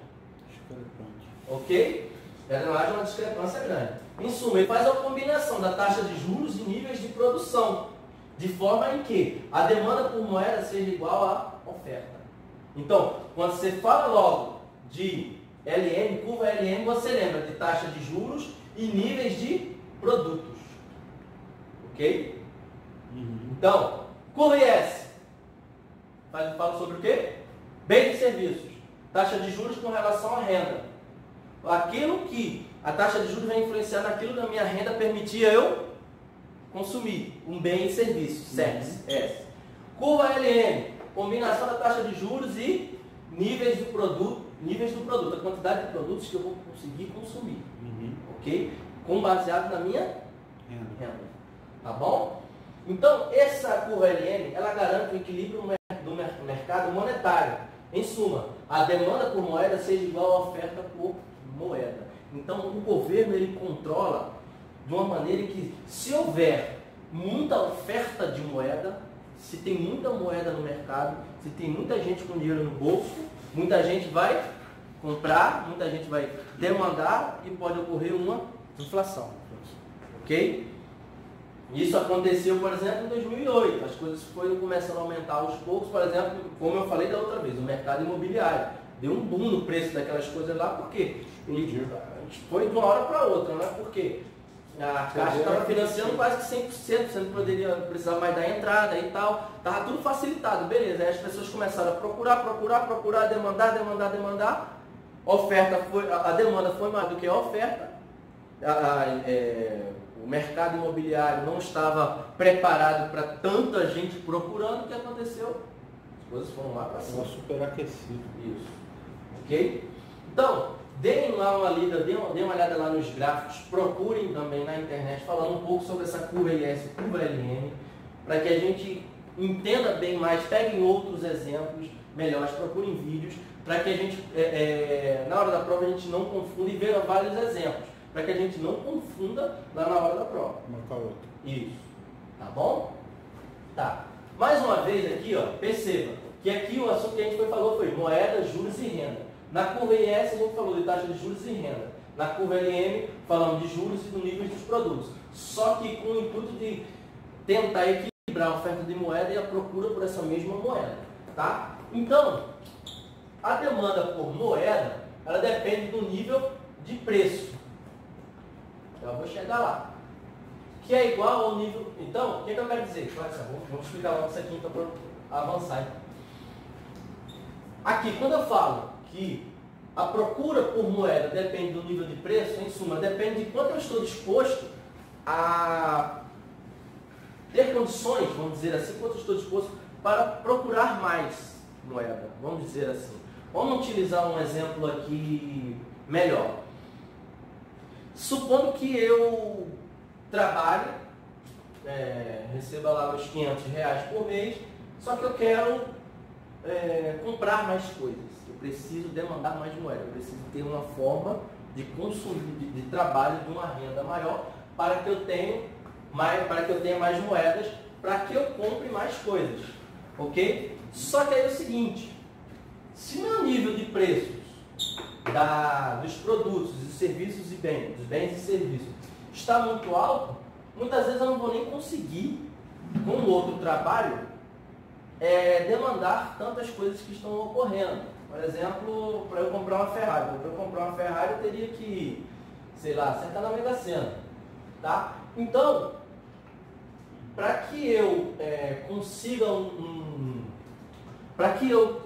Ok? Para que não haja uma discrepância grande. Em suma, ele faz a combinação da taxa de juros e níveis de produção, de forma em que a demanda por moeda seja igual à oferta. Então, quando você fala logo de LM, curva LM, você lembra de taxa de juros e níveis de produtos. Ok? Então, curva IS. Fala sobre o quê? Bens e serviços. Taxa de juros com relação à renda. Aquilo que a taxa de juros vai influenciar naquilo que a minha renda permitia eu consumir. Um bem e serviço. SEX. S. Curva LM. Combinação da taxa de juros e níveis do produto. A quantidade de produtos que eu vou conseguir consumir. Ok? Baseado na minha renda. Tá bom? Então, essa curva LM, ela garante o equilíbrio do mercado monetário. Em suma, a demanda por moeda seja igual à oferta por moeda. Então, o governo ele controla de uma maneira que, se houver muita oferta de moeda, se tem muita moeda no mercado, se tem muita gente com dinheiro no bolso, muita gente vai comprar, muita gente vai demandar e pode ocorrer uma inflação. Ok? Isso aconteceu, por exemplo, em 2008. As coisas foram começando a aumentar aos poucos. Por exemplo, como eu falei da outra vez, o mercado imobiliário. Deu um boom no preço daquelas coisas lá, porque foi de uma hora para outra, não é? Porque a Caixa estava financiando quase que 100%, você não poderia precisar mais da entrada e tal. Estava tudo facilitado, beleza. Aí as pessoas começaram a procurar, demandar. A demanda foi maior do que a oferta. O mercado imobiliário não estava preparado para tanta gente procurando. O que aconteceu? As coisas foram lá para cima. Superaquecido. Isso. Ok? Então, deem lá uma lida, deem uma olhada lá nos gráficos, procurem também na internet, falando um pouco sobre essa curva IS, curva LM, para que a gente entenda bem mais, peguem outros exemplos melhores, procurem vídeos, para que a gente, na hora da prova, a gente não confunda e veja vários exemplos, para que a gente não confunda lá na hora da prova. Marcar outro. Isso. Tá bom? Tá. Mais uma vez aqui, ó, perceba que aqui o assunto que a gente falou foi moeda, juros e renda. Na curva IS a gente falou de taxa de juros e renda. Na curva LM falamos de juros e do nível dos produtos. Só que com o intuito de tentar equilibrar a oferta de moeda e a procura por essa mesma moeda. Tá? Então, a demanda por moeda, ela depende do nível de preço. Eu vou chegar lá. Que é igual ao nível... Então, o que eu quero dizer? Vamos explicar logo isso aqui então, para avançar. Aqui, quando eu falo que a procura por moeda depende do nível de preço, em suma, depende de quanto eu estou disposto a ter condições, vamos dizer assim, quanto eu estou disposto para procurar mais moeda, vamos dizer assim. Vamos utilizar um exemplo aqui melhor. Supondo que eu trabalhe, receba lá meus R$500 por mês, só que eu quero comprar mais coisas. Eu preciso demandar mais moeda. Eu preciso ter uma forma de consumir, de trabalho, de uma renda maior, para que eu tenha mais moedas, para que eu compre mais coisas. Ok? Só que aí é o seguinte: se meu nível de preços dos produtos, dos serviços e bens, dos bens e serviços, está muito alto, muitas vezes eu não vou nem conseguir, com outro trabalho, demandar tantas coisas que estão ocorrendo. Por exemplo, para eu comprar uma Ferrari. Para eu comprar uma Ferrari, eu teria que, sei lá, acertar na Mega Sena. Tá? Então, para que eu consiga para que eu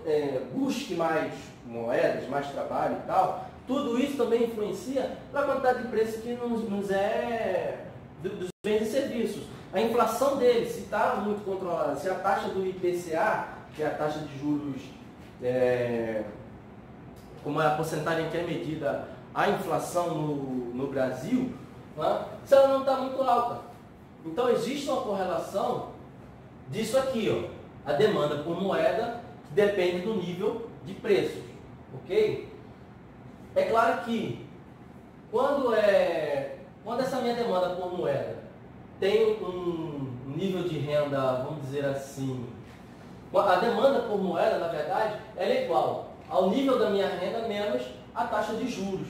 busque mais moedas, mais trabalho e tal, tudo isso também influencia na quantidade de preço que nos é dos bens e serviços. A inflação deles, se está muito controlada, se a taxa do IPCA, que é a taxa de juros, como é a porcentagem que é medida a inflação no Brasil, né, se ela não está muito alta. Então existe uma correlação disso aqui, ó, a demanda por moeda que depende do nível de preços, ok? É claro que quando essa minha demanda por moeda tem um nível de renda, vamos dizer assim, a demanda por moeda, na verdade, ela é igual ao nível da minha renda menos a taxa de juros,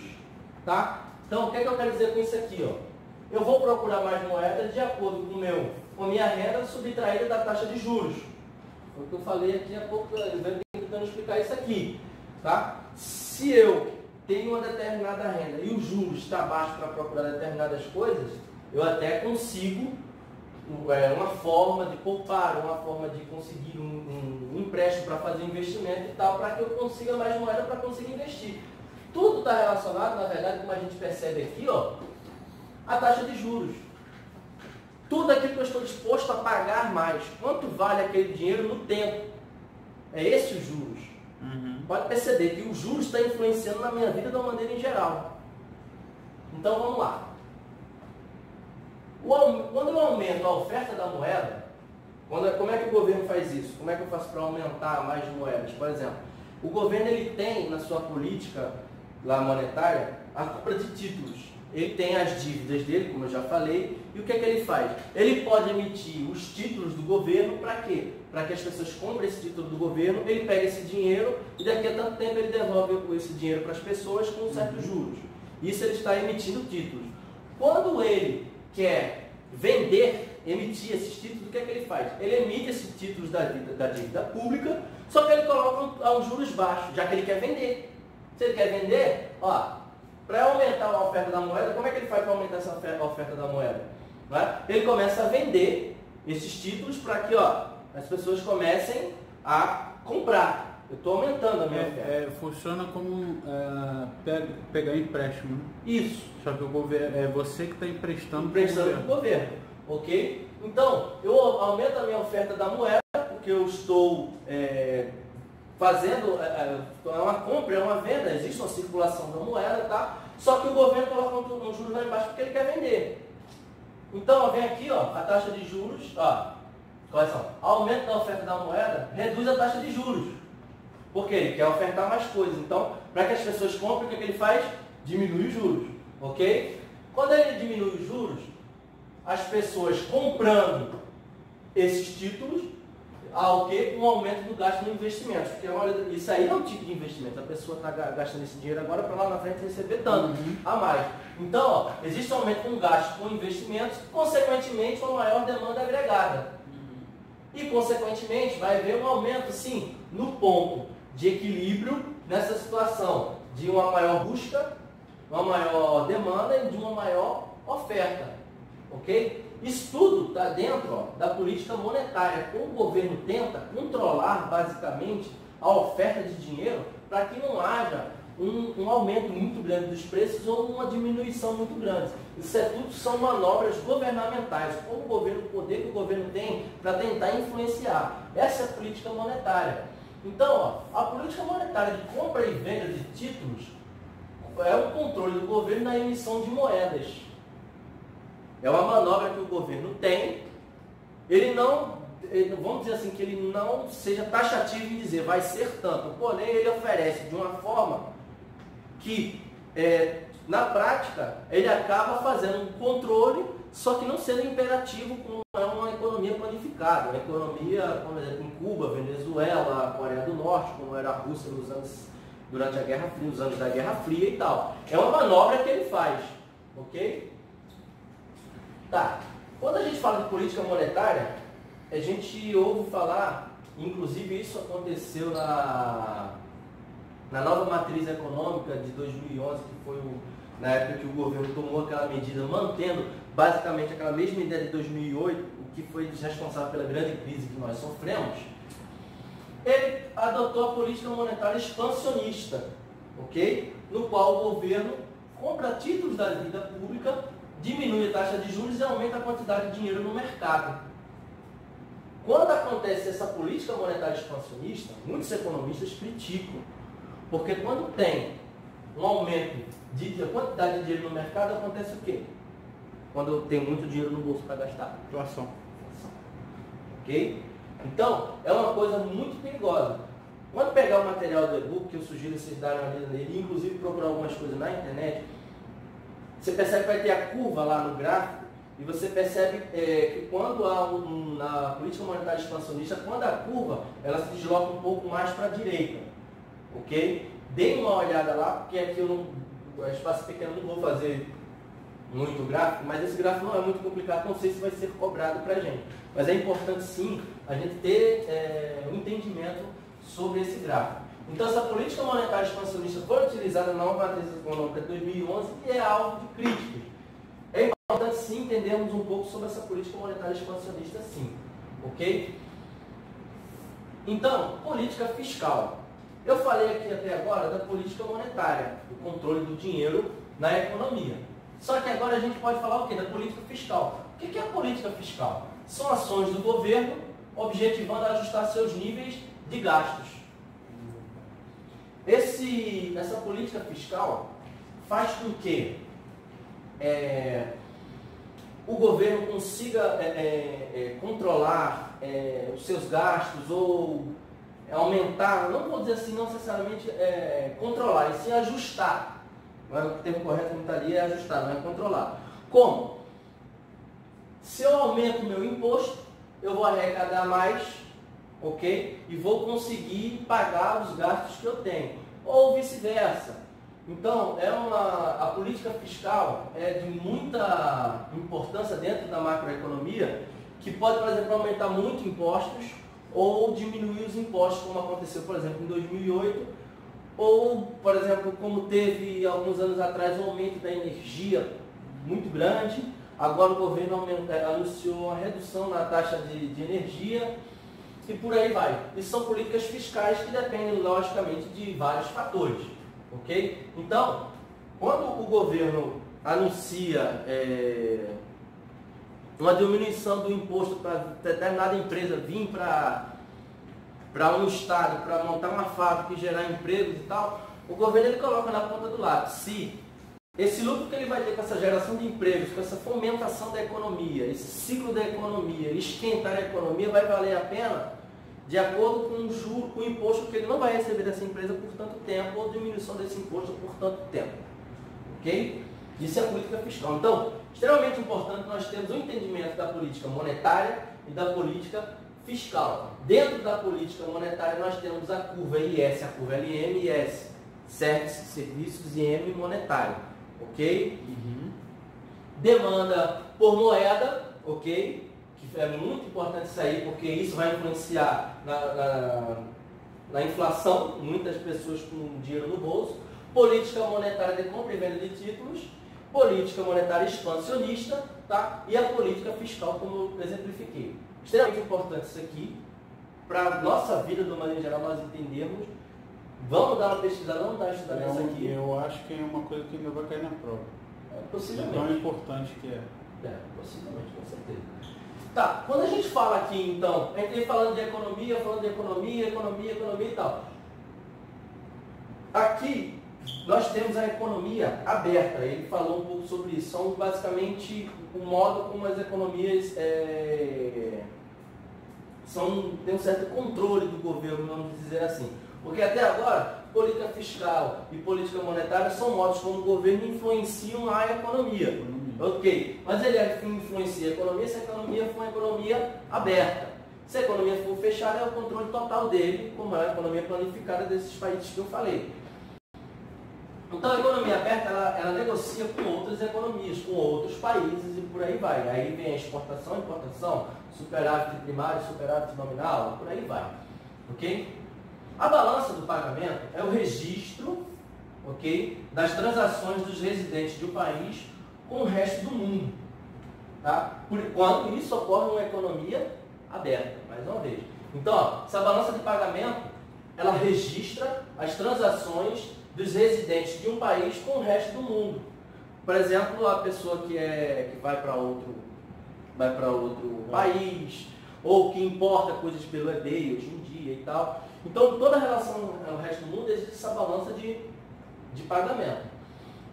tá? Então, o que é que eu quero dizer com isso aqui, ó? Eu vou procurar mais moedas de acordo com a minha renda subtraída da taxa de juros. Foi o que eu falei aqui há pouco, eu venho tentando explicar isso aqui, tá? Se eu tenho uma determinada renda e o juros está baixo para procurar determinadas coisas, eu até consigo uma forma de poupar, uma forma de conseguir um empréstimo para fazer investimento e tal, para que eu consiga mais moeda para conseguir investir. Tudo está relacionado, na verdade, como a gente percebe aqui, ó, a taxa de juros. Tudo aquilo que eu estou disposto a pagar mais. Quanto vale aquele dinheiro no tempo? É esse os juros. Pode perceber que o juros está influenciando na minha vida de uma maneira em geral. Então vamos lá. Quando eu aumento a oferta da moeda, como é que o governo faz isso? Como é que eu faço para aumentar mais moedas? Por exemplo, o governo ele tem na sua política lá monetária a compra de títulos. Ele tem as dívidas dele, como eu já falei, e o que é que ele faz? Ele pode emitir os títulos do governo para quê? Para que as pessoas comprem esse título do governo, ele pega esse dinheiro e daqui a tanto tempo ele devolve esse dinheiro para as pessoas com certos juros. Isso ele está emitindo títulos. Quando ele quer emitir esses títulos, o que é que ele faz? Ele emite esses títulos da dívida pública, só que ele coloca a uns juros baixos, já que ele quer vender. Se ele quer vender, ó, para aumentar a oferta da moeda, como é que ele faz para aumentar essa oferta da moeda? Ele começa a vender esses títulos para que as pessoas comecem a comprar. Eu estou aumentando a minha oferta. Funciona como pegar empréstimo, né? Isso. Só que o governo é você que está emprestando para o governo. Ok? Então, eu aumento a minha oferta da moeda, porque eu estou fazendo uma compra, é uma venda, existe uma circulação da moeda, tá? Só que o governo coloca um juros lá embaixo porque ele quer vender. Então, vem aqui, a taxa de juros, correção, aumento da oferta da moeda reduz a taxa de juros. Porque ele quer ofertar mais coisas. Então, para que as pessoas comprem, o que ele faz? Diminui os juros, ok? Quando ele diminui os juros, as pessoas comprando esses títulos, ao que? Um aumento do gasto no investimento. Porque isso aí é um tipo de investimento. A pessoa está gastando esse dinheiro agora para lá na frente receber tanto a mais. Então, existe um aumento com gasto com investimentos, consequentemente, uma maior demanda agregada. E, consequentemente, vai haver um aumento, sim, no ponto de equilíbrio nessa situação de uma maior busca, uma maior demanda e de uma maior oferta. Ok? Isso tudo está dentro da política monetária. O governo tenta controlar, basicamente, a oferta de dinheiro para que não haja um aumento muito grande dos preços ou uma diminuição muito grande. Isso tudo são manobras governamentais. O poder que o governo tem para tentar influenciar. Essa é a política monetária. Então, a política monetária de compra e venda de títulos é o controle do governo na emissão de moedas. É uma manobra que o governo tem. Vamos dizer assim, que ele não seja taxativo em dizer vai ser tanto, porém ele oferece de uma forma que, na prática, ele acaba fazendo um controle, só que não sendo imperativo como é uma economia planificada. Uma economia, por exemplo, em Cuba, Venezuela, Coreia do Norte, como era a Rússia durante a Guerra Fria, nos anos da Guerra Fria e tal. É uma manobra que ele faz, ok? Tá. Quando a gente fala de política monetária, a gente ouve falar, inclusive isso aconteceu na nova matriz econômica de 2011, que foi na época que o governo tomou aquela medida, mantendo basicamente aquela mesma ideia de 2008, o que foi responsável pela grande crise que nós sofremos, ele adotou a política monetária expansionista, ok? No qual o governo compra títulos da dívida pública, diminui a taxa de juros e aumenta a quantidade de dinheiro no mercado. Quando acontece essa política monetária expansionista, muitos economistas criticam, porque quando tem um aumento da quantidade de dinheiro no mercado, acontece o quê? Quando tem muito dinheiro no bolso para gastar? Inflação. Ok? Então, é uma coisa muito perigosa. Quando pegar o material do e-book, que eu sugiro vocês darem uma lida nele, inclusive procurar algumas coisas na internet, você percebe que vai ter a curva lá no gráfico, e você percebe que quando há na política monetária expansionista, quando a curva ela se desloca um pouco mais para a direita. Ok? Deem uma olhada lá, porque aqui eu não, espaço pequeno, não vou fazer muito gráfico, mas esse gráfico não é muito complicado, não sei se vai ser cobrado para a gente. Mas é importante sim a gente ter um entendimento sobre esse gráfico. Então essa política monetária expansionista foi utilizada na nova matriz econômica de 2011 e é alvo de críticas. É importante sim entendermos um pouco sobre essa política monetária expansionista sim. Ok? Então, política fiscal. Eu falei aqui até agora da política monetária, do controle do dinheiro na economia. Só que agora a gente pode falar o quê? Da política fiscal. O que é a política fiscal? São ações do governo objetivando ajustar seus níveis de gastos. Essa política fiscal faz com que o governo consiga controlar os seus gastos ou aumentar, não vou dizer assim, não necessariamente controlar, e sim ajustar. O termo correto não está ali, é ajustar, não é controlar. Como? Se eu aumento o meu imposto, eu vou arrecadar mais, ok? E vou conseguir pagar os gastos que eu tenho. Ou vice-versa. Então, a política fiscal é de muita importância dentro da macroeconomia, que pode, por exemplo, aumentar muito impostos ou diminuir os impostos, como aconteceu, por exemplo, em 2008, ou, por exemplo, como teve alguns anos atrás um aumento da energia muito grande, agora o governo anunciou uma redução na taxa de energia e por aí vai. Isso são políticas fiscais que dependem, logicamente, de vários fatores. Ok? Então, quando o governo anuncia uma diminuição do imposto para determinada empresa vir para um estado, para montar uma fábrica e gerar empregos e tal, o governo ele coloca na ponta do lápis. Se esse lucro que ele vai ter com essa geração de empregos, com essa fomentação da economia, esse ciclo da economia, esquentar a economia, vai valer a pena de acordo com o juro, com o imposto que ele não vai receber dessa empresa por tanto tempo, ou diminuição desse imposto por tanto tempo. Ok? Isso é a política fiscal. Então, extremamente importante nós termos um entendimento da política monetária e da política fiscal. Dentro da política monetária nós temos a curva IS, a curva LM, IS, serviços e M monetário. Ok? Demanda por moeda, ok? Que é muito importante isso aí, porque isso vai influenciar na inflação, muitas pessoas com dinheiro no bolso. Política monetária de compra e venda de títulos, política monetária expansionista, tá? E a política fiscal, como eu exemplifiquei. Extremamente importante isso aqui, para a nossa vida, de uma maneira geral, nós entendermos. Vamos dar uma pesquisada, vamos dar uma estudada nisso aqui. Eu acho que é uma coisa que ainda vai cair na prova. Possivelmente. Tão importante que é. Possivelmente, com certeza. Tá, quando a gente fala aqui, então, a gente vem falando de economia e tal. Aqui, nós temos a economia aberta, ele falou um pouco sobre isso. São basicamente o modo como as economias tem um certo controle do governo, vamos dizer assim. Porque até agora, política fiscal e política monetária são modos como o governo influenciam a economia. Ok, mas ele influencia a economia se a economia for uma economia aberta. Se a economia for fechada, é o controle total dele, como é a economia planificada desses países que eu falei. Então a economia aberta, ela negocia com outras economias, com outros países e por aí vai. Aí vem a exportação, importação, superávit primário, superávit nominal, por aí vai. Ok? A balança do pagamento é o registro, ok, das transações dos residentes de um país com o resto do mundo. Tá? Por enquanto, isso ocorre numa economia aberta, mais uma vez. Então, ó, essa balança de pagamento, ela registra as transações dos residentes de um país com o resto do mundo. Por exemplo, a pessoa que vai para outro país, ou que importa coisas pelo eBay hoje em dia e tal. Então, toda a relação ao resto do mundo existe essa balança de pagamento.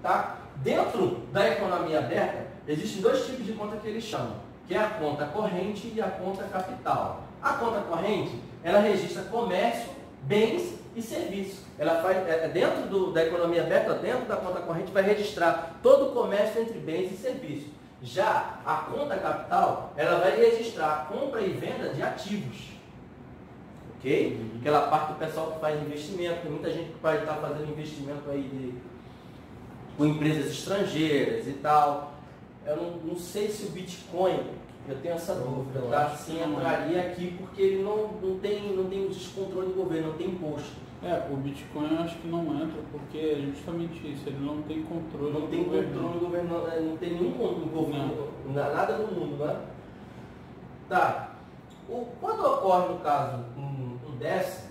Tá? Dentro da economia aberta, existem dois tipos de conta que eles chamam, que é a conta corrente e a conta capital. A conta corrente, ela registra comércio, bens e serviços. Ela faz, dentro da economia aberta, dentro da conta corrente, vai registrar todo o comércio entre bens e serviços. Já a conta capital, ela vai registrar a compra e venda de ativos. Ok? Aquela parte do pessoal que faz investimento, tem muita gente que pode estar fazendo investimento aí com empresas estrangeiras e tal. Eu não sei se o Bitcoin, eu tenho essa dúvida, tá? Sim, entraria aqui porque ele não tem descontrole do governo, não tem imposto. O Bitcoin eu acho que não entra porque é justamente isso, ele não tem controle do governo. Não tem controle do governo, não tem nenhum controle, nada no mundo, né? Tá. Quando ocorre, no caso, um déficit,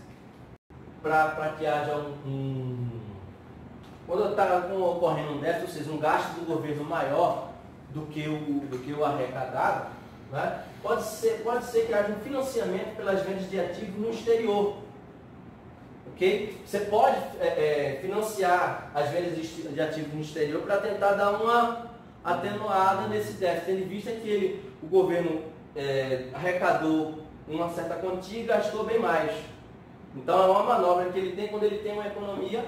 para que haja quando está ocorrendo um déficit, ou seja, um gasto do governo maior do que o arrecadado, né? Pode ser que haja um financiamento pelas vendas de ativos no exterior. Okay? Você pode financiar as vendas de ativos no exterior para tentar dar uma atenuada nesse déficit, tendo em vista que o governo arrecadou uma certa quantia e gastou bem mais. Então é uma manobra que ele tem quando ele tem uma economia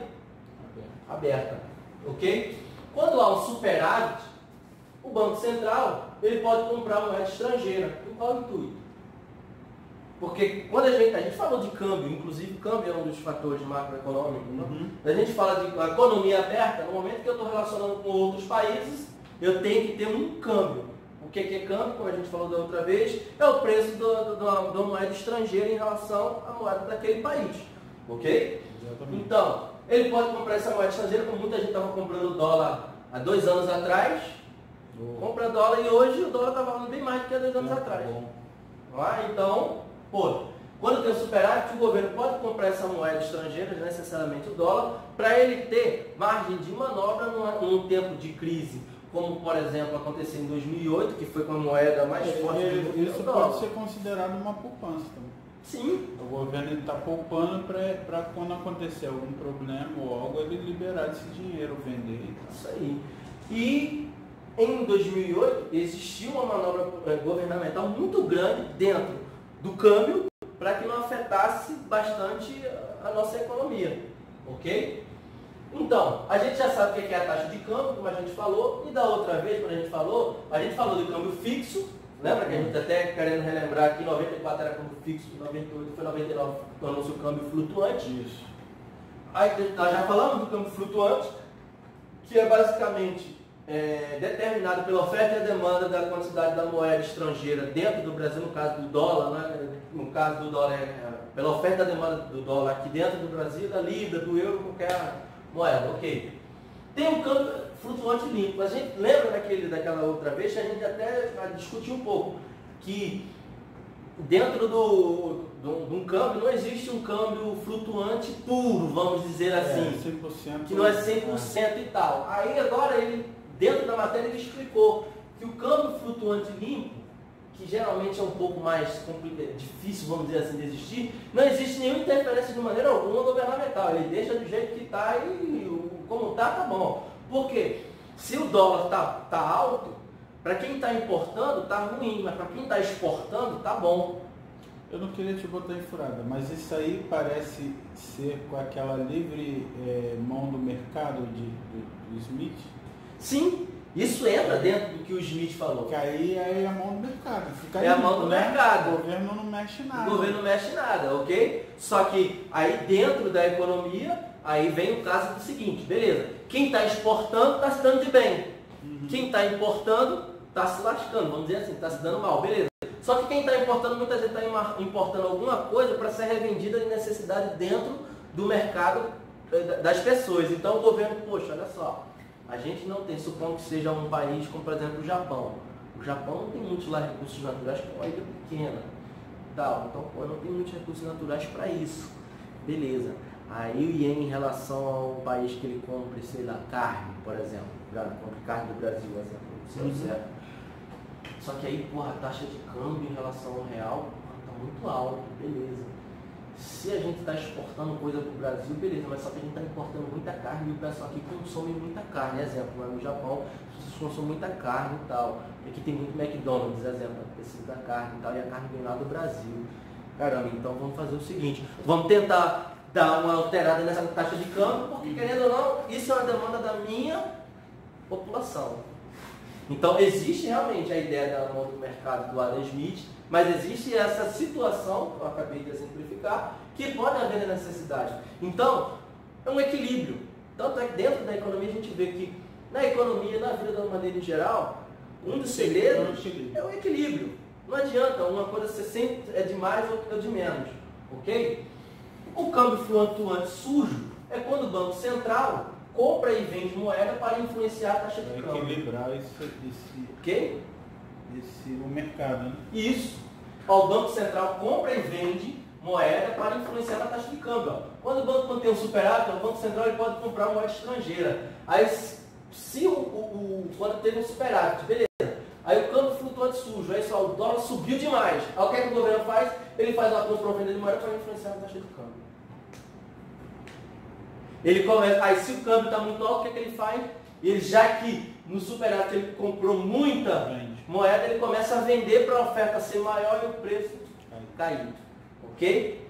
aberta. Okay? Quando há um superávit, o Banco Central ele pode comprar moeda estrangeira. Com qual intuito? Porque quando a gente falou de câmbio, inclusive câmbio é um dos fatores macroeconômicos, né? A gente fala de economia aberta, no momento que eu estou relacionando com outros países, eu tenho que ter um câmbio. O que é câmbio, como a gente falou da outra vez, é o preço da moeda estrangeira em relação à moeda daquele país. Ok? Exatamente. Então, ele pode comprar essa moeda estrangeira, como muita gente estava comprando dólar há 2 anos atrás, compra dólar e hoje o dólar está valendo bem mais do que há 2 anos atrás. Então, quando tem o superávit, o governo pode comprar essa moeda estrangeira, necessariamente o dólar, para ele ter margem de manobra num tempo de crise, como por exemplo aconteceu em 2008, que foi com a moeda mais forte do mundo. Isso pode ser considerado uma poupança também. Sim. O governo está poupando para quando acontecer algum problema ou algo, ele liberar esse dinheiro, vender. Isso aí. E em 2008 existiu uma manobra governamental muito grande dentro do câmbio para que não afetasse bastante a nossa economia. Ok? Então, a gente já sabe o que é a taxa de câmbio, como a gente falou, e da outra vez, quando a gente falou do câmbio fixo. Lembra que a gente até querendo relembrar aqui, 94 era câmbio fixo, 98 foi 99, tornou-se o câmbio flutuante. Isso. Aí nós já falamos do câmbio flutuante, que é basicamente determinado pela oferta e a demanda da quantidade da moeda estrangeira dentro do Brasil, no caso do dólar, né? No caso do dólar, pela oferta e a demanda do dólar aqui dentro do Brasil, da libra, do euro, qualquer moeda, ok. Tem um câmbio flutuante limpo. A gente lembra daquela outra vez que a gente até discutiu um pouco, que dentro de um câmbio não existe um câmbio flutuante puro, vamos dizer assim, 100%, que não é 100% e tal. Aí agora dentro da matéria ele explicou que o câmbio flutuante limpo, que geralmente é um pouco mais difícil, vamos dizer assim, de existir, não existe nenhuma interferência de maneira alguma governamental. Ele deixa do jeito que está e como está, tá bom. Por quê? Se o dólar tá alto, para quem está importando está ruim, mas para quem está exportando está bom. Eu não queria te botar em furada, mas isso aí parece ser com aquela livre mão do mercado do Smith? Sim, isso entra dentro do que o Smith falou. Que aí é a mão do mercado. É a mão do mercado. O governo não mexe nada. O governo não mexe nada, ok? Só que aí dentro da economia, aí vem o caso do seguinte, beleza. Quem está exportando está se dando de bem. Quem está importando está se lascando, vamos dizer assim, está se dando mal, beleza. Só que quem está importando, muita gente está importando alguma coisa para ser revendida de necessidade dentro do mercado das pessoas. Então o governo, poxa, olha só, a gente não tem, supondo que seja um país como, por exemplo, o Japão. O Japão não tem muitos lá recursos naturais, porque é uma ilha pequena. Tal. Então, pô, não tem muitos recursos naturais para isso. Beleza. Aí o iene em relação ao país que ele compra, sei lá, carne, por exemplo. Compra carne do Brasil, por exemplo. Certo. Só que aí, porra, a taxa de câmbio em relação ao real está muito alta, beleza. Se a gente está exportando coisa para o Brasil, beleza, mas só que a gente está importando muita carne e o pessoal aqui consome muita carne. Exemplo, lá no Japão, as pessoas consomem muita carne e tal. Aqui tem muito McDonald's, exemplo, precisa da carne e tal, e a carne vem lá do Brasil. Caramba, então vamos fazer o seguinte, vamos tentar dar uma alterada nessa taxa de câmbio, porque querendo ou não, isso é uma demanda da minha população. Então existe realmente a ideia da mão do mercado do Adam Smith, mas existe essa situação, que eu acabei de exemplificar, que pode haver necessidade. Então, é um equilíbrio. Tanto é que dentro da economia a gente vê que na economia, na vida da maneira em geral, um dos segredos é o equilíbrio. Não adianta uma coisa ser sempre é de mais ou de menos, ok? O câmbio flutuante sujo é quando o Banco Central compra e vende moeda para influenciar a taxa de câmbio. Equilibrar ok? O mercado, né? Isso. O Banco Central compra e vende moeda para influenciar a taxa de câmbio. Quando o banco tem um superávit, o Banco Central ele pode comprar moeda estrangeira. Aí, se quando teve um superávit, beleza. Aí o câmbio flutuante sujo, aí só o dólar subiu demais. Aí o que é que o governo faz? Ele faz uma compra ou venda de moeda para influenciar a taxa de câmbio. Ele começa, aí se o câmbio está muito alto, o que é que ele faz? Ele, já que no superávit ele comprou muita moeda, ele começa a vender para a oferta ser maior e o preço cair. Ok?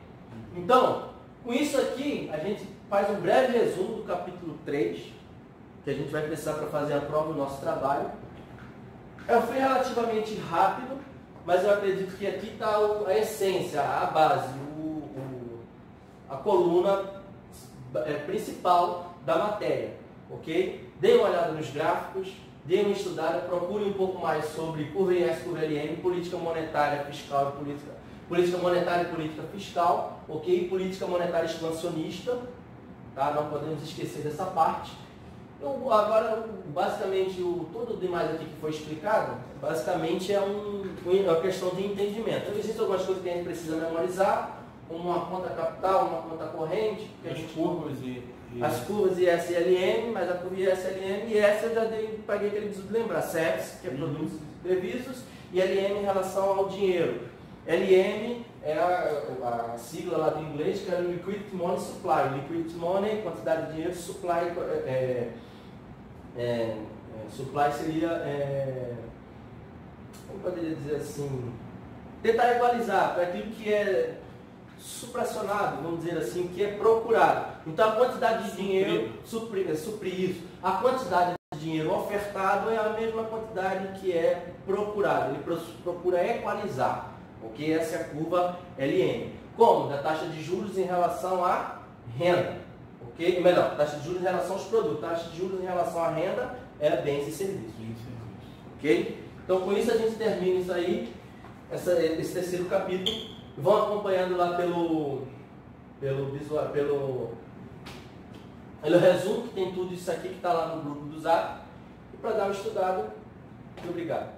Então, com isso aqui, a gente faz um breve resumo do capítulo 3, que a gente vai precisar para fazer a prova do nosso trabalho. Eu fui relativamente rápido, mas eu acredito que aqui está a essência, a base, a coluna principal da matéria, ok? Dê uma olhada nos gráficos, dê uma estudada, procure um pouco mais sobre curva IS, curva LM, política monetária fiscal e política monetária e política fiscal, ok? Política monetária expansionista, tá? Não podemos esquecer dessa parte. Agora, basicamente, todo o demais aqui que foi explicado, basicamente é uma questão de entendimento. Então, existem algumas coisas que a gente precisa memorizar, como uma conta capital, uma conta corrente, as curvas IS e LM, mas a curva IS, LM, e essa eu já paguei aquele bizu de lembrar, CEPS, que é produtos previstos, e LM em relação ao dinheiro. LM é a sigla lá do inglês, que é Liquidity Money Supply. Liquidity Money, quantidade de dinheiro, supply, supply seria, como poderia dizer assim, tentar equalizar para aquilo que é supracionado, vamos dizer assim, que é procurado. Então a quantidade de dinheiro suprir isso. A quantidade de dinheiro ofertado é a mesma quantidade que é procurado. Ele procura equalizar, ok? Essa é a curva LM. Como? Da taxa de juros em relação à renda, ok? Melhor, taxa de juros em relação aos produtos. Taxa de juros em relação à renda é bens e serviços, ok? Então com isso a gente termina isso aí, esse terceiro capítulo. Vão acompanhando lá pelo resumo, que tem tudo isso aqui que está lá no grupo do Zap. E para dar uma estudada, muito obrigado.